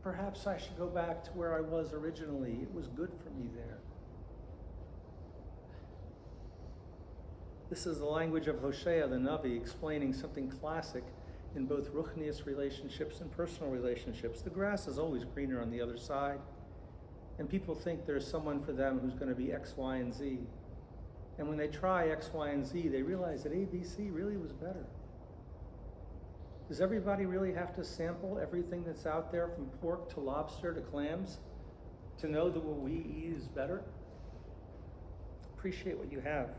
A: Perhaps I should go back to where I was originally. It was good for me there. This is the language of Hosea the Navi explaining something classic in both ruchnius relationships and personal relationships. The grass is always greener on the other side. And people think there's someone for them who's going to be X, Y, and Z. And when they try X, Y, and Z, they realize that ABC really was better. Does everybody really have to sample everything that's out there, from pork to lobster to clams, to know that what we eat is better? Appreciate what you have.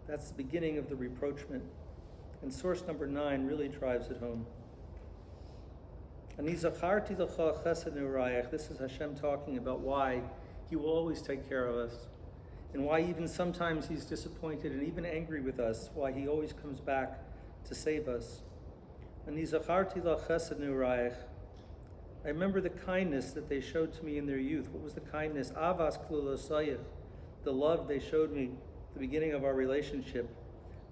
A: That's the beginning of the reproachment. And source number 9 really drives it home. This is Hashem talking about why He will always take care of us, and why even sometimes He's disappointed and even angry with us, why He always comes back to save us. I remember the kindness that they showed to me in their youth. What was the kindness? Avas klulosayich, the love they showed me at the beginning of our relationship.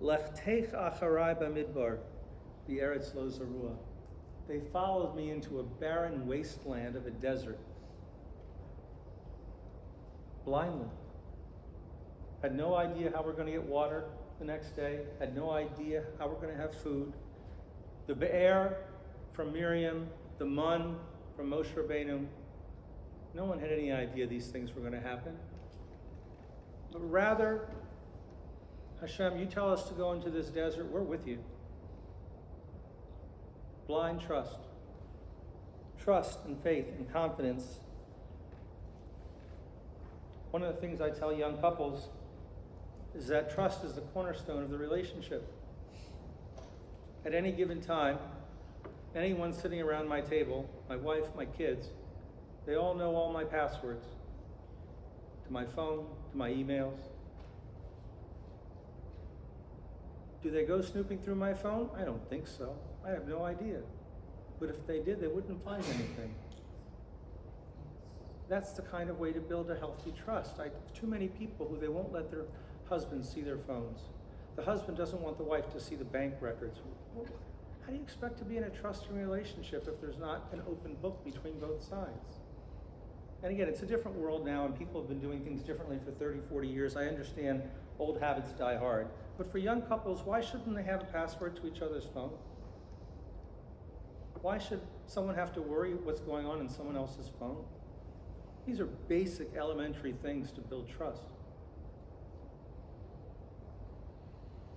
A: Lechtech acharai b'midbar, b'eretz lo zarua. They followed me into a barren wasteland of a desert, blindly. Had no idea how we're going to get water the next day. Had no idea how we're going to have food. The Be'er from Miriam, the Mun from Moshe Rabbeinu. No one had any idea these things were going to happen. But rather, Hashem, you tell us to go into this desert, we're with you. Blind trust. Trust and faith and confidence. One of the things I tell young couples is that trust is the cornerstone of the relationship. At any given time, anyone sitting around my table, my wife, my kids, they all know all my passwords to my phone, to my emails. Do they go snooping through my phone? I don't think so. I have no idea. But if they did, they wouldn't find anything. That's the kind of way to build a healthy trust. Too many people who they won't let their husbands see their phones. The husband doesn't want the wife to see the bank records. Well, how do you expect to be in a trusting relationship if there's not an open book between both sides? And again, it's a different world now, and people have been doing things differently for 30, 40 years. I understand old habits die hard. But for young couples, why shouldn't they have a password to each other's phone? Why should someone have to worry what's going on in someone else's phone? These are basic, elementary things to build trust.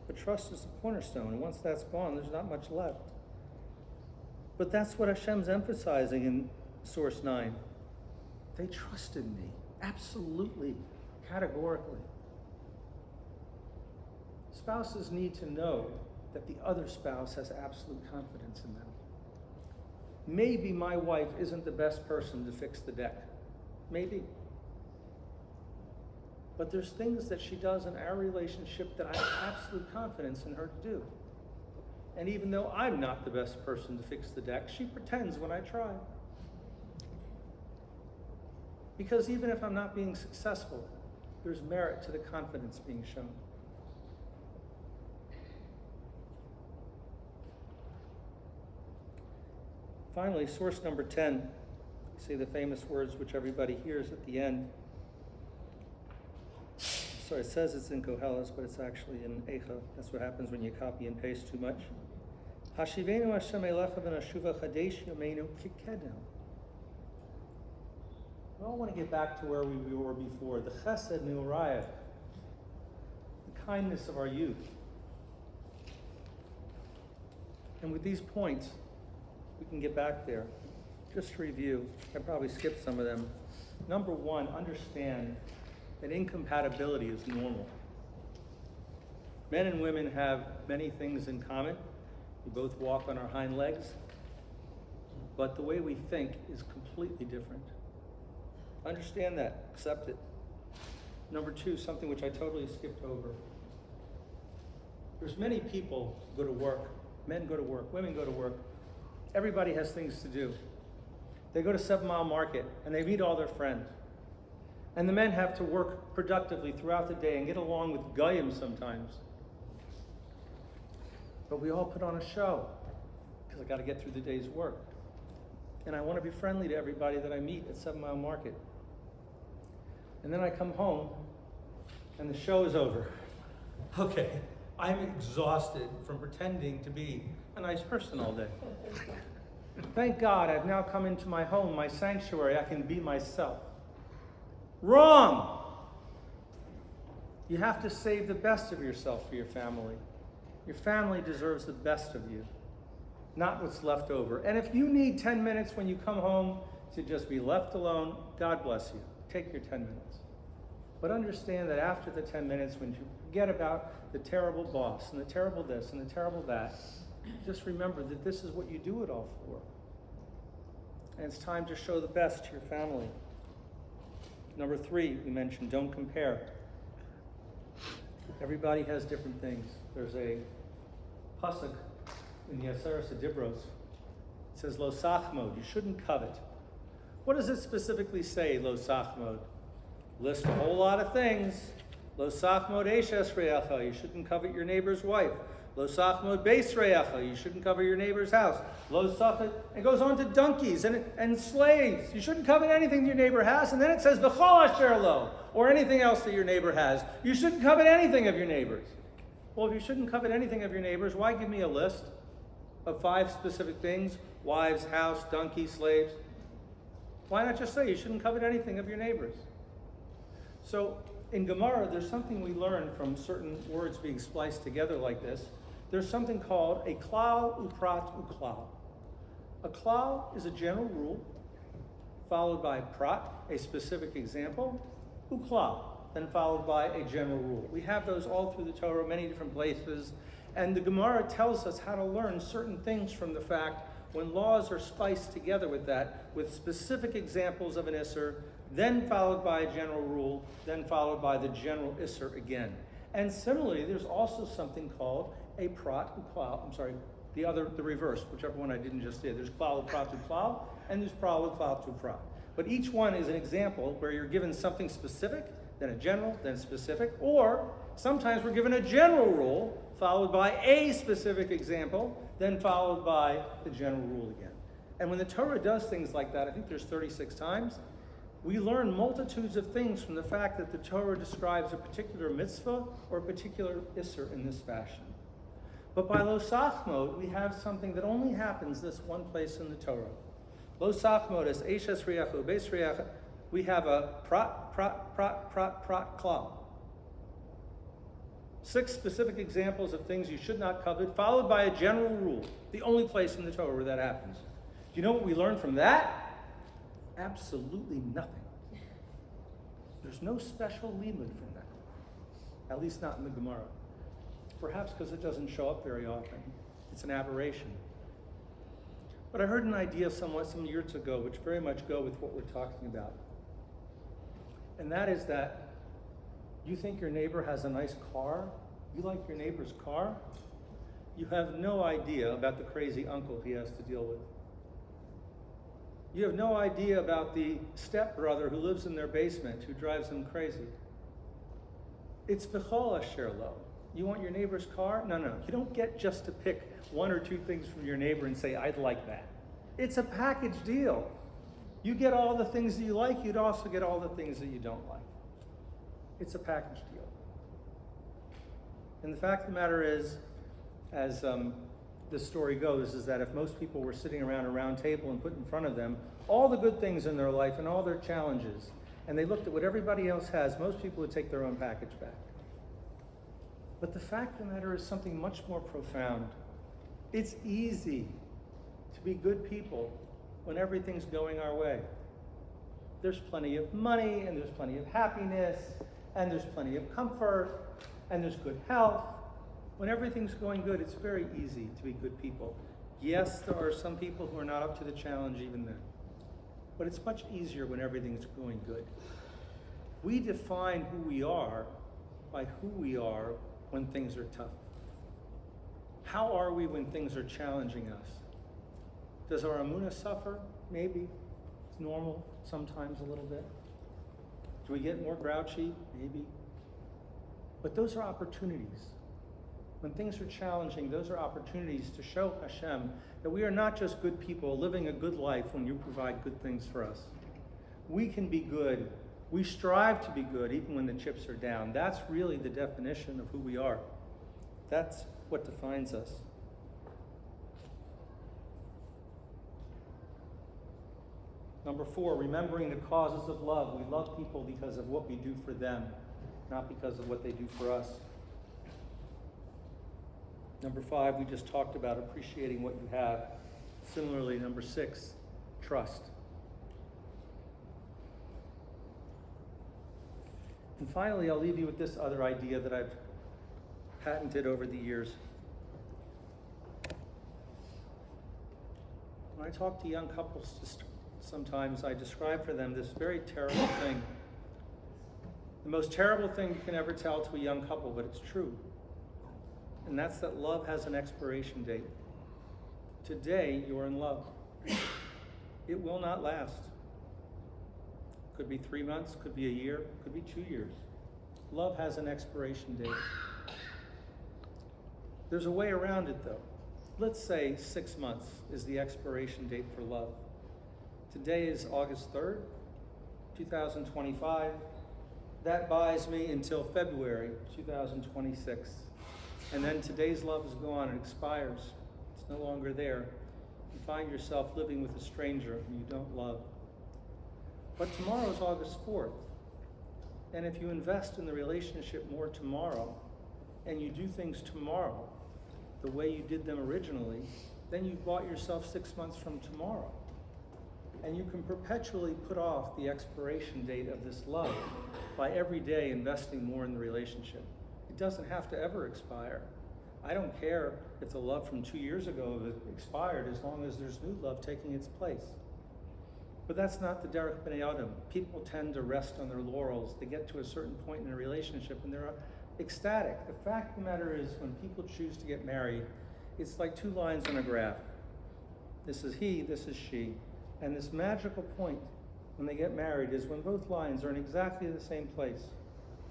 A: But trust is the cornerstone, and once that's gone, there's not much left. But that's what Hashem's emphasizing in Source 9. They trusted me, absolutely, categorically. Spouses need to know that the other spouse has absolute confidence in them. Maybe my wife isn't the best person to fix the deck. Maybe. But there's things that she does in our relationship that I have absolute confidence in her to do. And even though I'm not the best person to fix the deck, she pretends when I try. Because even if I'm not being successful, there's merit to the confidence being shown. Finally, source number 10, we say the famous words which everybody hears at the end. Sorry, it says it's in Koheles, but it's actually in Eicha. That's what happens when you copy and paste too much. Hashivenu Hashem elecha v'nashuva chadesh yomeinu kikedem. We all want to get back to where we were before. The chesed ne'urayah, the kindness of our youth. And with these points, we can get back there. Just to review, I probably skipped some of them. Number 1, understand that incompatibility is normal. Men and women have many things in common. We both walk on our hind legs, but the way we think is completely different. Understand that, accept it. Number 2, something which I totally skipped over. There's many people who go to work. Men go to work, women go to work. Everybody has things to do. They go to 7 Mile Market and they meet all their friends. And the men have to work productively throughout the day and get along with goyim sometimes. But we all put on a show because I got to get through the day's work. And I want to be friendly to everybody that I meet at 7 Mile Market. And then I come home and the show is over. Okay, I'm exhausted from pretending to be a nice person all day. Thank God I've now come into my home, my sanctuary. I can be myself. Wrong! You have to save the best of yourself for your family. Your family deserves the best of you, not what's left over. And if you need 10 minutes when you come home to just be left alone, God bless you. Take your 10 minutes. But understand that after the 10 minutes, when you forget about the terrible boss and the terrible this and the terrible that, just remember that this is what you do it all for. And it's time to show the best to your family. Number 3, we mentioned, don't compare. Everybody has different things. There's a pasuk in the Aseret Dibros. It says, Lo sachmod, you shouldn't covet. What does it specifically say, Lo sachmod? List a whole lot of things. Lo sachmod eshes reacha, you shouldn't covet your neighbor's wife. Lo sachmod beis reacha, you shouldn't covet your neighbor's house. Lo sachet, it goes on to donkeys and slaves. You shouldn't covet anything your neighbor has. And then it says, v'chol asher lo, or anything else that your neighbor has. You shouldn't covet anything of your neighbor's. Well, if you shouldn't covet anything of your neighbor's, why give me a list of 5 specific things? Wives, house, donkey, slaves. Why not just say you shouldn't covet anything of your neighbor's? So in Gemara, there's something we learn from certain words being spliced together like this. There's something called a klal uprat uklal. A klal is a general rule, followed by prat, a specific example, uklal, then followed by a general rule. We have those all through the Torah, many different places, and the Gemara tells us how to learn certain things from the fact when laws are spiced together with that, with specific examples of an isser, then followed by a general rule, then followed by the general isser again. And similarly, there's also something called a prat uklal. The reverse, whichever one I didn't just say. There's klal uprat uklal, and there's prat uklal uprat. But each one is an example where you're given something specific, then a general, then specific, or sometimes we're given a general rule, followed by a specific example, then followed by the general rule again. And when the Torah does things like that, I think there's 36 times, we learn multitudes of things from the fact that the Torah describes a particular mitzvah or a particular isser in this fashion. But by lo sachmod, we have something that only happens this one place in the Torah. Lo sachmod is eshes riachu, beis riacha. We have a prat klal. 6 specific examples of things you should not covet, followed by a general rule. The only place in the Torah where that happens. Do you know what we learn from that? Absolutely nothing. There's no special limud from that. At least not in the Gemara. Perhaps because it doesn't show up very often. It's an aberration. But I heard an idea some years ago, which very much go with what we're talking about. And that is that you think your neighbor has a nice car? You like your neighbor's car? You have no idea about the crazy uncle he has to deal with. You have no idea about the stepbrother who lives in their basement who drives them crazy. It's v'chol asher lo. You want your neighbor's car? No. You don't get just to pick 1 or 2 things from your neighbor and say, I'd like that. It's a package deal. You get all the things that you like, you'd also get all the things that you don't like. It's a package deal. And the fact of the matter is, as the story goes, is that if most people were sitting around a round table and put in front of them all the good things in their life and all their challenges, and they looked at what everybody else has, most people would take their own package back. But the fact of the matter is something much more profound. It's easy to be good people when everything's going our way. There's plenty of money, and there's plenty of happiness, and there's plenty of comfort, and there's good health. When everything's going good, it's very easy to be good people. Yes, there are some people who are not up to the challenge even then. But it's much easier when everything's going good. We define who we are by who we are when things are tough. How are we when things are challenging us? Does our emunah suffer? Maybe. It's normal, sometimes a little bit. Do we get more grouchy? Maybe. But those are opportunities. When things are challenging, those are opportunities to show Hashem that we are not just good people living a good life when you provide good things for us. We can be good. We strive to be good even when the chips are down. That's really the definition of who we are. That's what defines us. Number 4, remembering the causes of love. We love people because of what we do for them, not because of what they do for us. Number 5, we just talked about appreciating what you have. Similarly, number 6, trust. And finally, I'll leave you with this other idea that I've patented over the years. When I talk to young couples, sometimes I describe for them this very terrible thing. The most terrible thing you can ever tell to a young couple, but it's true. And that's that love has an expiration date. Today, you're in love. It will not last. Could be 3 months, could be a year, could be 2 years. Love has an expiration date. There's a way around it though. Let's say 6 months is the expiration date for love. Today is August 3rd, 2025. That buys me until February 2026. And then today's love is gone, it expires. It's no longer there. You find yourself living with a stranger whom you don't love. But tomorrow is August 4th. And if you invest in the relationship more tomorrow, and you do things tomorrow the way you did them originally, then you've bought yourself 6 months from tomorrow. And you can perpetually put off the expiration date of this love by every day investing more in the relationship. It doesn't have to ever expire. I don't care if the love from 2 years ago expired, as long as there's new love taking its place. But that's not the Derech B'nai Adam. People tend to rest on their laurels. They get to a certain point in a relationship and they're ecstatic. The fact of the matter is, when people choose to get married, it's like 2 lines on a graph. This is he, this is she. And this magical point when they get married is when both lines are in exactly the same place.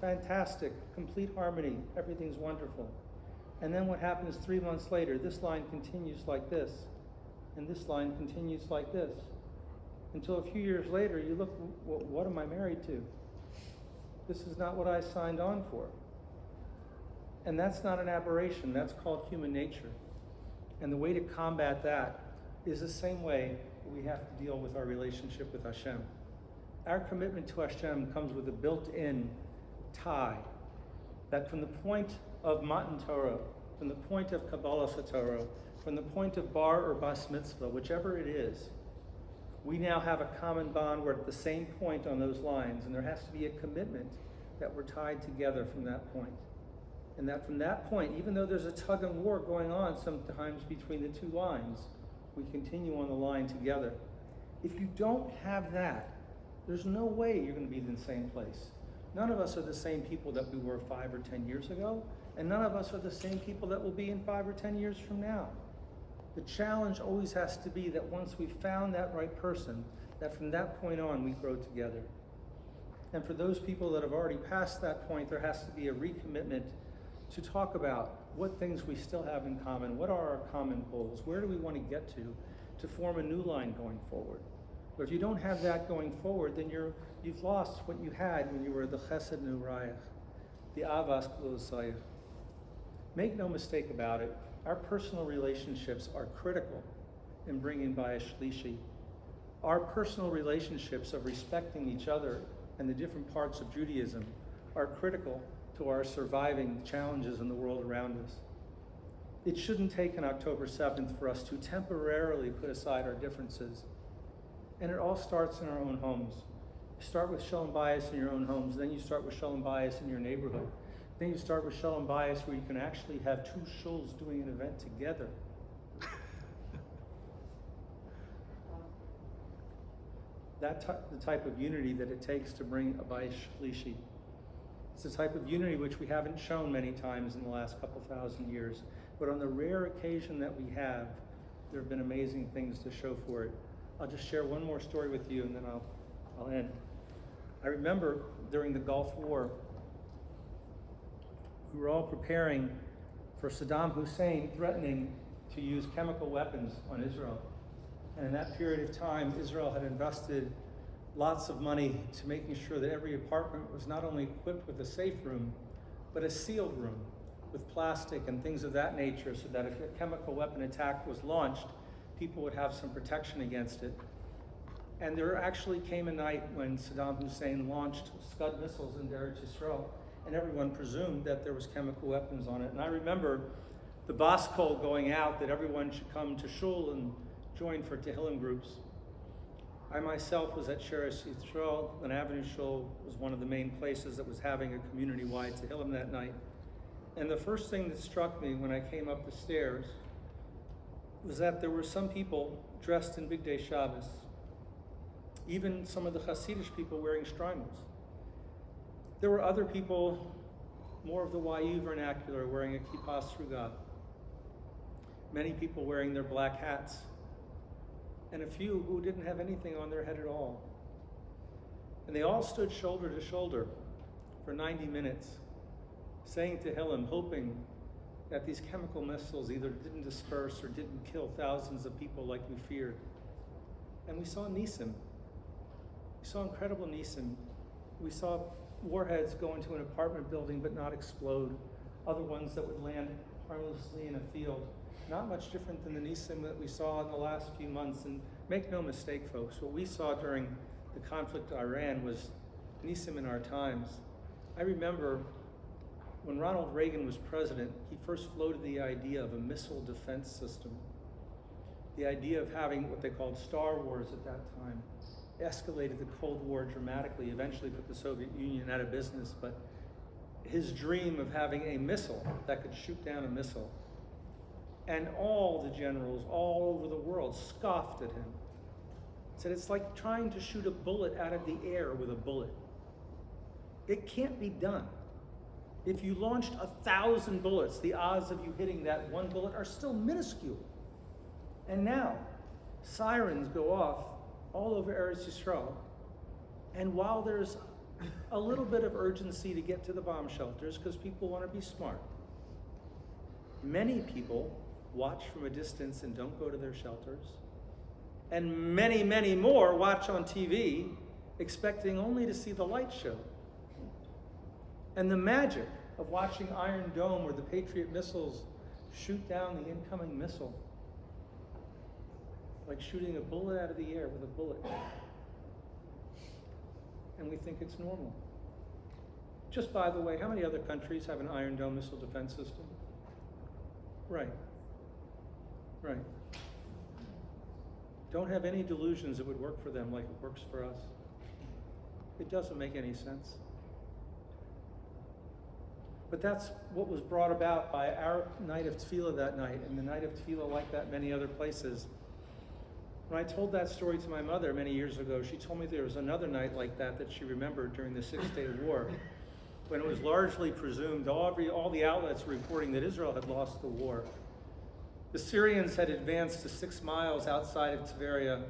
A: Fantastic, complete harmony, everything's wonderful. And then what happens 3 months later, this line continues like this, and this line continues like this. Until a few years later, you look, what am I married to? This is not what I signed on for. And that's not an aberration, that's called human nature. And the way to combat that is the same way we have to deal with our relationship with Hashem. Our commitment to Hashem comes with a built-in tie, that from the point of Matan Torah, from the point of Kabbalah Satorah, from the point of Bar or Bas Mitzvah, whichever it is, we now have a common bond. We're at the same point on those lines, and there has to be a commitment that we're tied together from that point. And that from that point, even though there's a tug and war going on sometimes between the 2 lines, we continue on the line together. If you don't have that, there's no way you're going to be in the same place. None of us are the same people that we were 5 or 10 years ago, and none of us are the same people that will be in 5 or 10 years from now. The challenge always has to be that once we've found that right person, that from that point on we grow together. And for those people that have already passed that point, there has to be a recommitment to talk about what things we still have in common, what are our common goals, where do we want to get to form a new line going forward. But if you don't have that going forward, then you've lost what you had when you were the Chesed Nurayach, the Avas Klosayach. Make no mistake about it, our personal relationships are critical in bringing Bayis Shlishi. Our personal relationships of respecting each other and the different parts of Judaism are critical to our surviving challenges in the world around us. It shouldn't take an October 7th for us to temporarily put aside our differences. And it all starts in our own homes. You start with Shalom Bayis in your own homes, then you start with Shalom Bayis in your neighborhood. Then you start with Shalom Bayis where you can actually have 2 shuls doing an event together. That's the type of unity that it takes to bring a Bayis Shlishi. It's the type of unity which we haven't shown many times in the last couple thousand years. But on the rare occasion that we have, there have been amazing things to show for it. I'll just share one more story with you and then I'll end. I remember during the Gulf War, we were all preparing for Saddam Hussein threatening to use chemical weapons on Israel. And in that period of time, Israel had invested lots of money to making sure that every apartment was not only equipped with a safe room, but a sealed room with plastic and things of that nature, so that if a chemical weapon attack was launched, people would have some protection against it. And there actually came a night when Saddam Hussein launched Scud missiles into Eretz Yisrael, and everyone presumed that there was chemical weapons on it. And I remember the bas kol going out that everyone should come to shul and join for Tehillim groups. I myself was at Sheretz Yisrael, and Avenue Shul was one of the main places that was having a community-wide Tehillim that night. And the first thing that struck me when I came up the stairs was that there were some people dressed in Big Day Shabbos, even some of the Hasidic people wearing shtreimels. There were other people, more of the YU vernacular, wearing a kippah sruga. Many people wearing their black hats, and a few who didn't have anything on their head at all. And they all stood shoulder to shoulder for 90 minutes, saying Tehillim, hoping that these chemical missiles either didn't disperse or didn't kill thousands of people like we feared. And we saw Nisim. We saw incredible Nisim. We saw warheads go into an apartment building but not explode. Other ones that would land harmlessly in a field. Not much different than the Nisim that we saw in the last few months. And make no mistake, folks, what we saw during the conflict in Iran was Nisim in our times. I remember when Ronald Reagan was president, he first floated the idea of a missile defense system. The idea of having what they called Star Wars at that time escalated the Cold War dramatically, eventually put the Soviet Union out of business, but his dream of having a missile that could shoot down a missile. And all the generals all over the world scoffed at him. Said it's like trying to shoot a bullet out of the air with a bullet. It can't be done. If you launched 1,000 bullets, the odds of you hitting that one bullet are still minuscule. And now, sirens go off all over Eretz Yisrael. And while there's a little bit of urgency to get to the bomb shelters, because people want to be smart, many people watch from a distance and don't go to their shelters. And many, many more watch on TV, expecting only to see the light show. And the magic of watching Iron Dome, where the Patriot missiles shoot down the incoming missile, like shooting a bullet out of the air with a bullet. And we think it's normal. Just by the way, how many other countries have an Iron Dome missile defense system? Right. Right. Don't have any delusions it would work for them like it works for us. It doesn't make any sense. But that's what was brought about by our night of tefillah that night, and the night of tefillah like that many other places. When I told that story to my mother many years ago, she told me there was another night like that that she remembered during the Six-Day War, when it was largely presumed, all the outlets were reporting that Israel had lost the war. The Syrians had advanced to 6 miles outside of Tveria.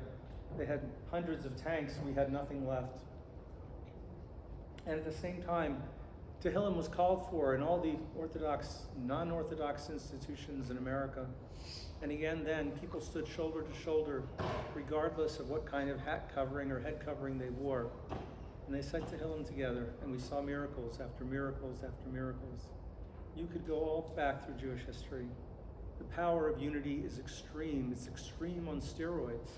A: They had hundreds of tanks, we had nothing left. And at the same time, Tehillim was called for in all the Orthodox, non-Orthodox institutions in America. And again, then, people stood shoulder to shoulder, regardless of what kind of hat covering or head covering they wore. And they said Tehillim together, and we saw miracles after miracles after miracles. You could go all back through Jewish history. The power of unity is extreme. It's extreme on steroids.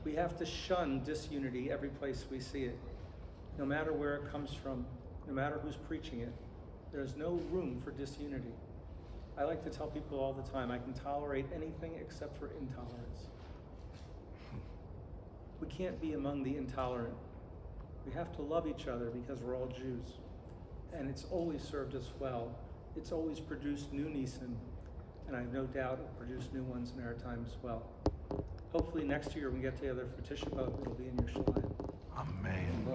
A: We have to shun disunity every place we see it, no matter where it comes from, no matter who's preaching it. There's no room for disunity. I like to tell people all the time, I can tolerate anything except for intolerance. We can't be among the intolerant. We have to love each other because we're all Jews. And it's always served us well. It's always produced new Nisim, and I have no doubt it'll produce new ones in our time as well. Hopefully next year when we get together for Tisha B'Av, it'll be in your Yerushalayim.
B: Amen.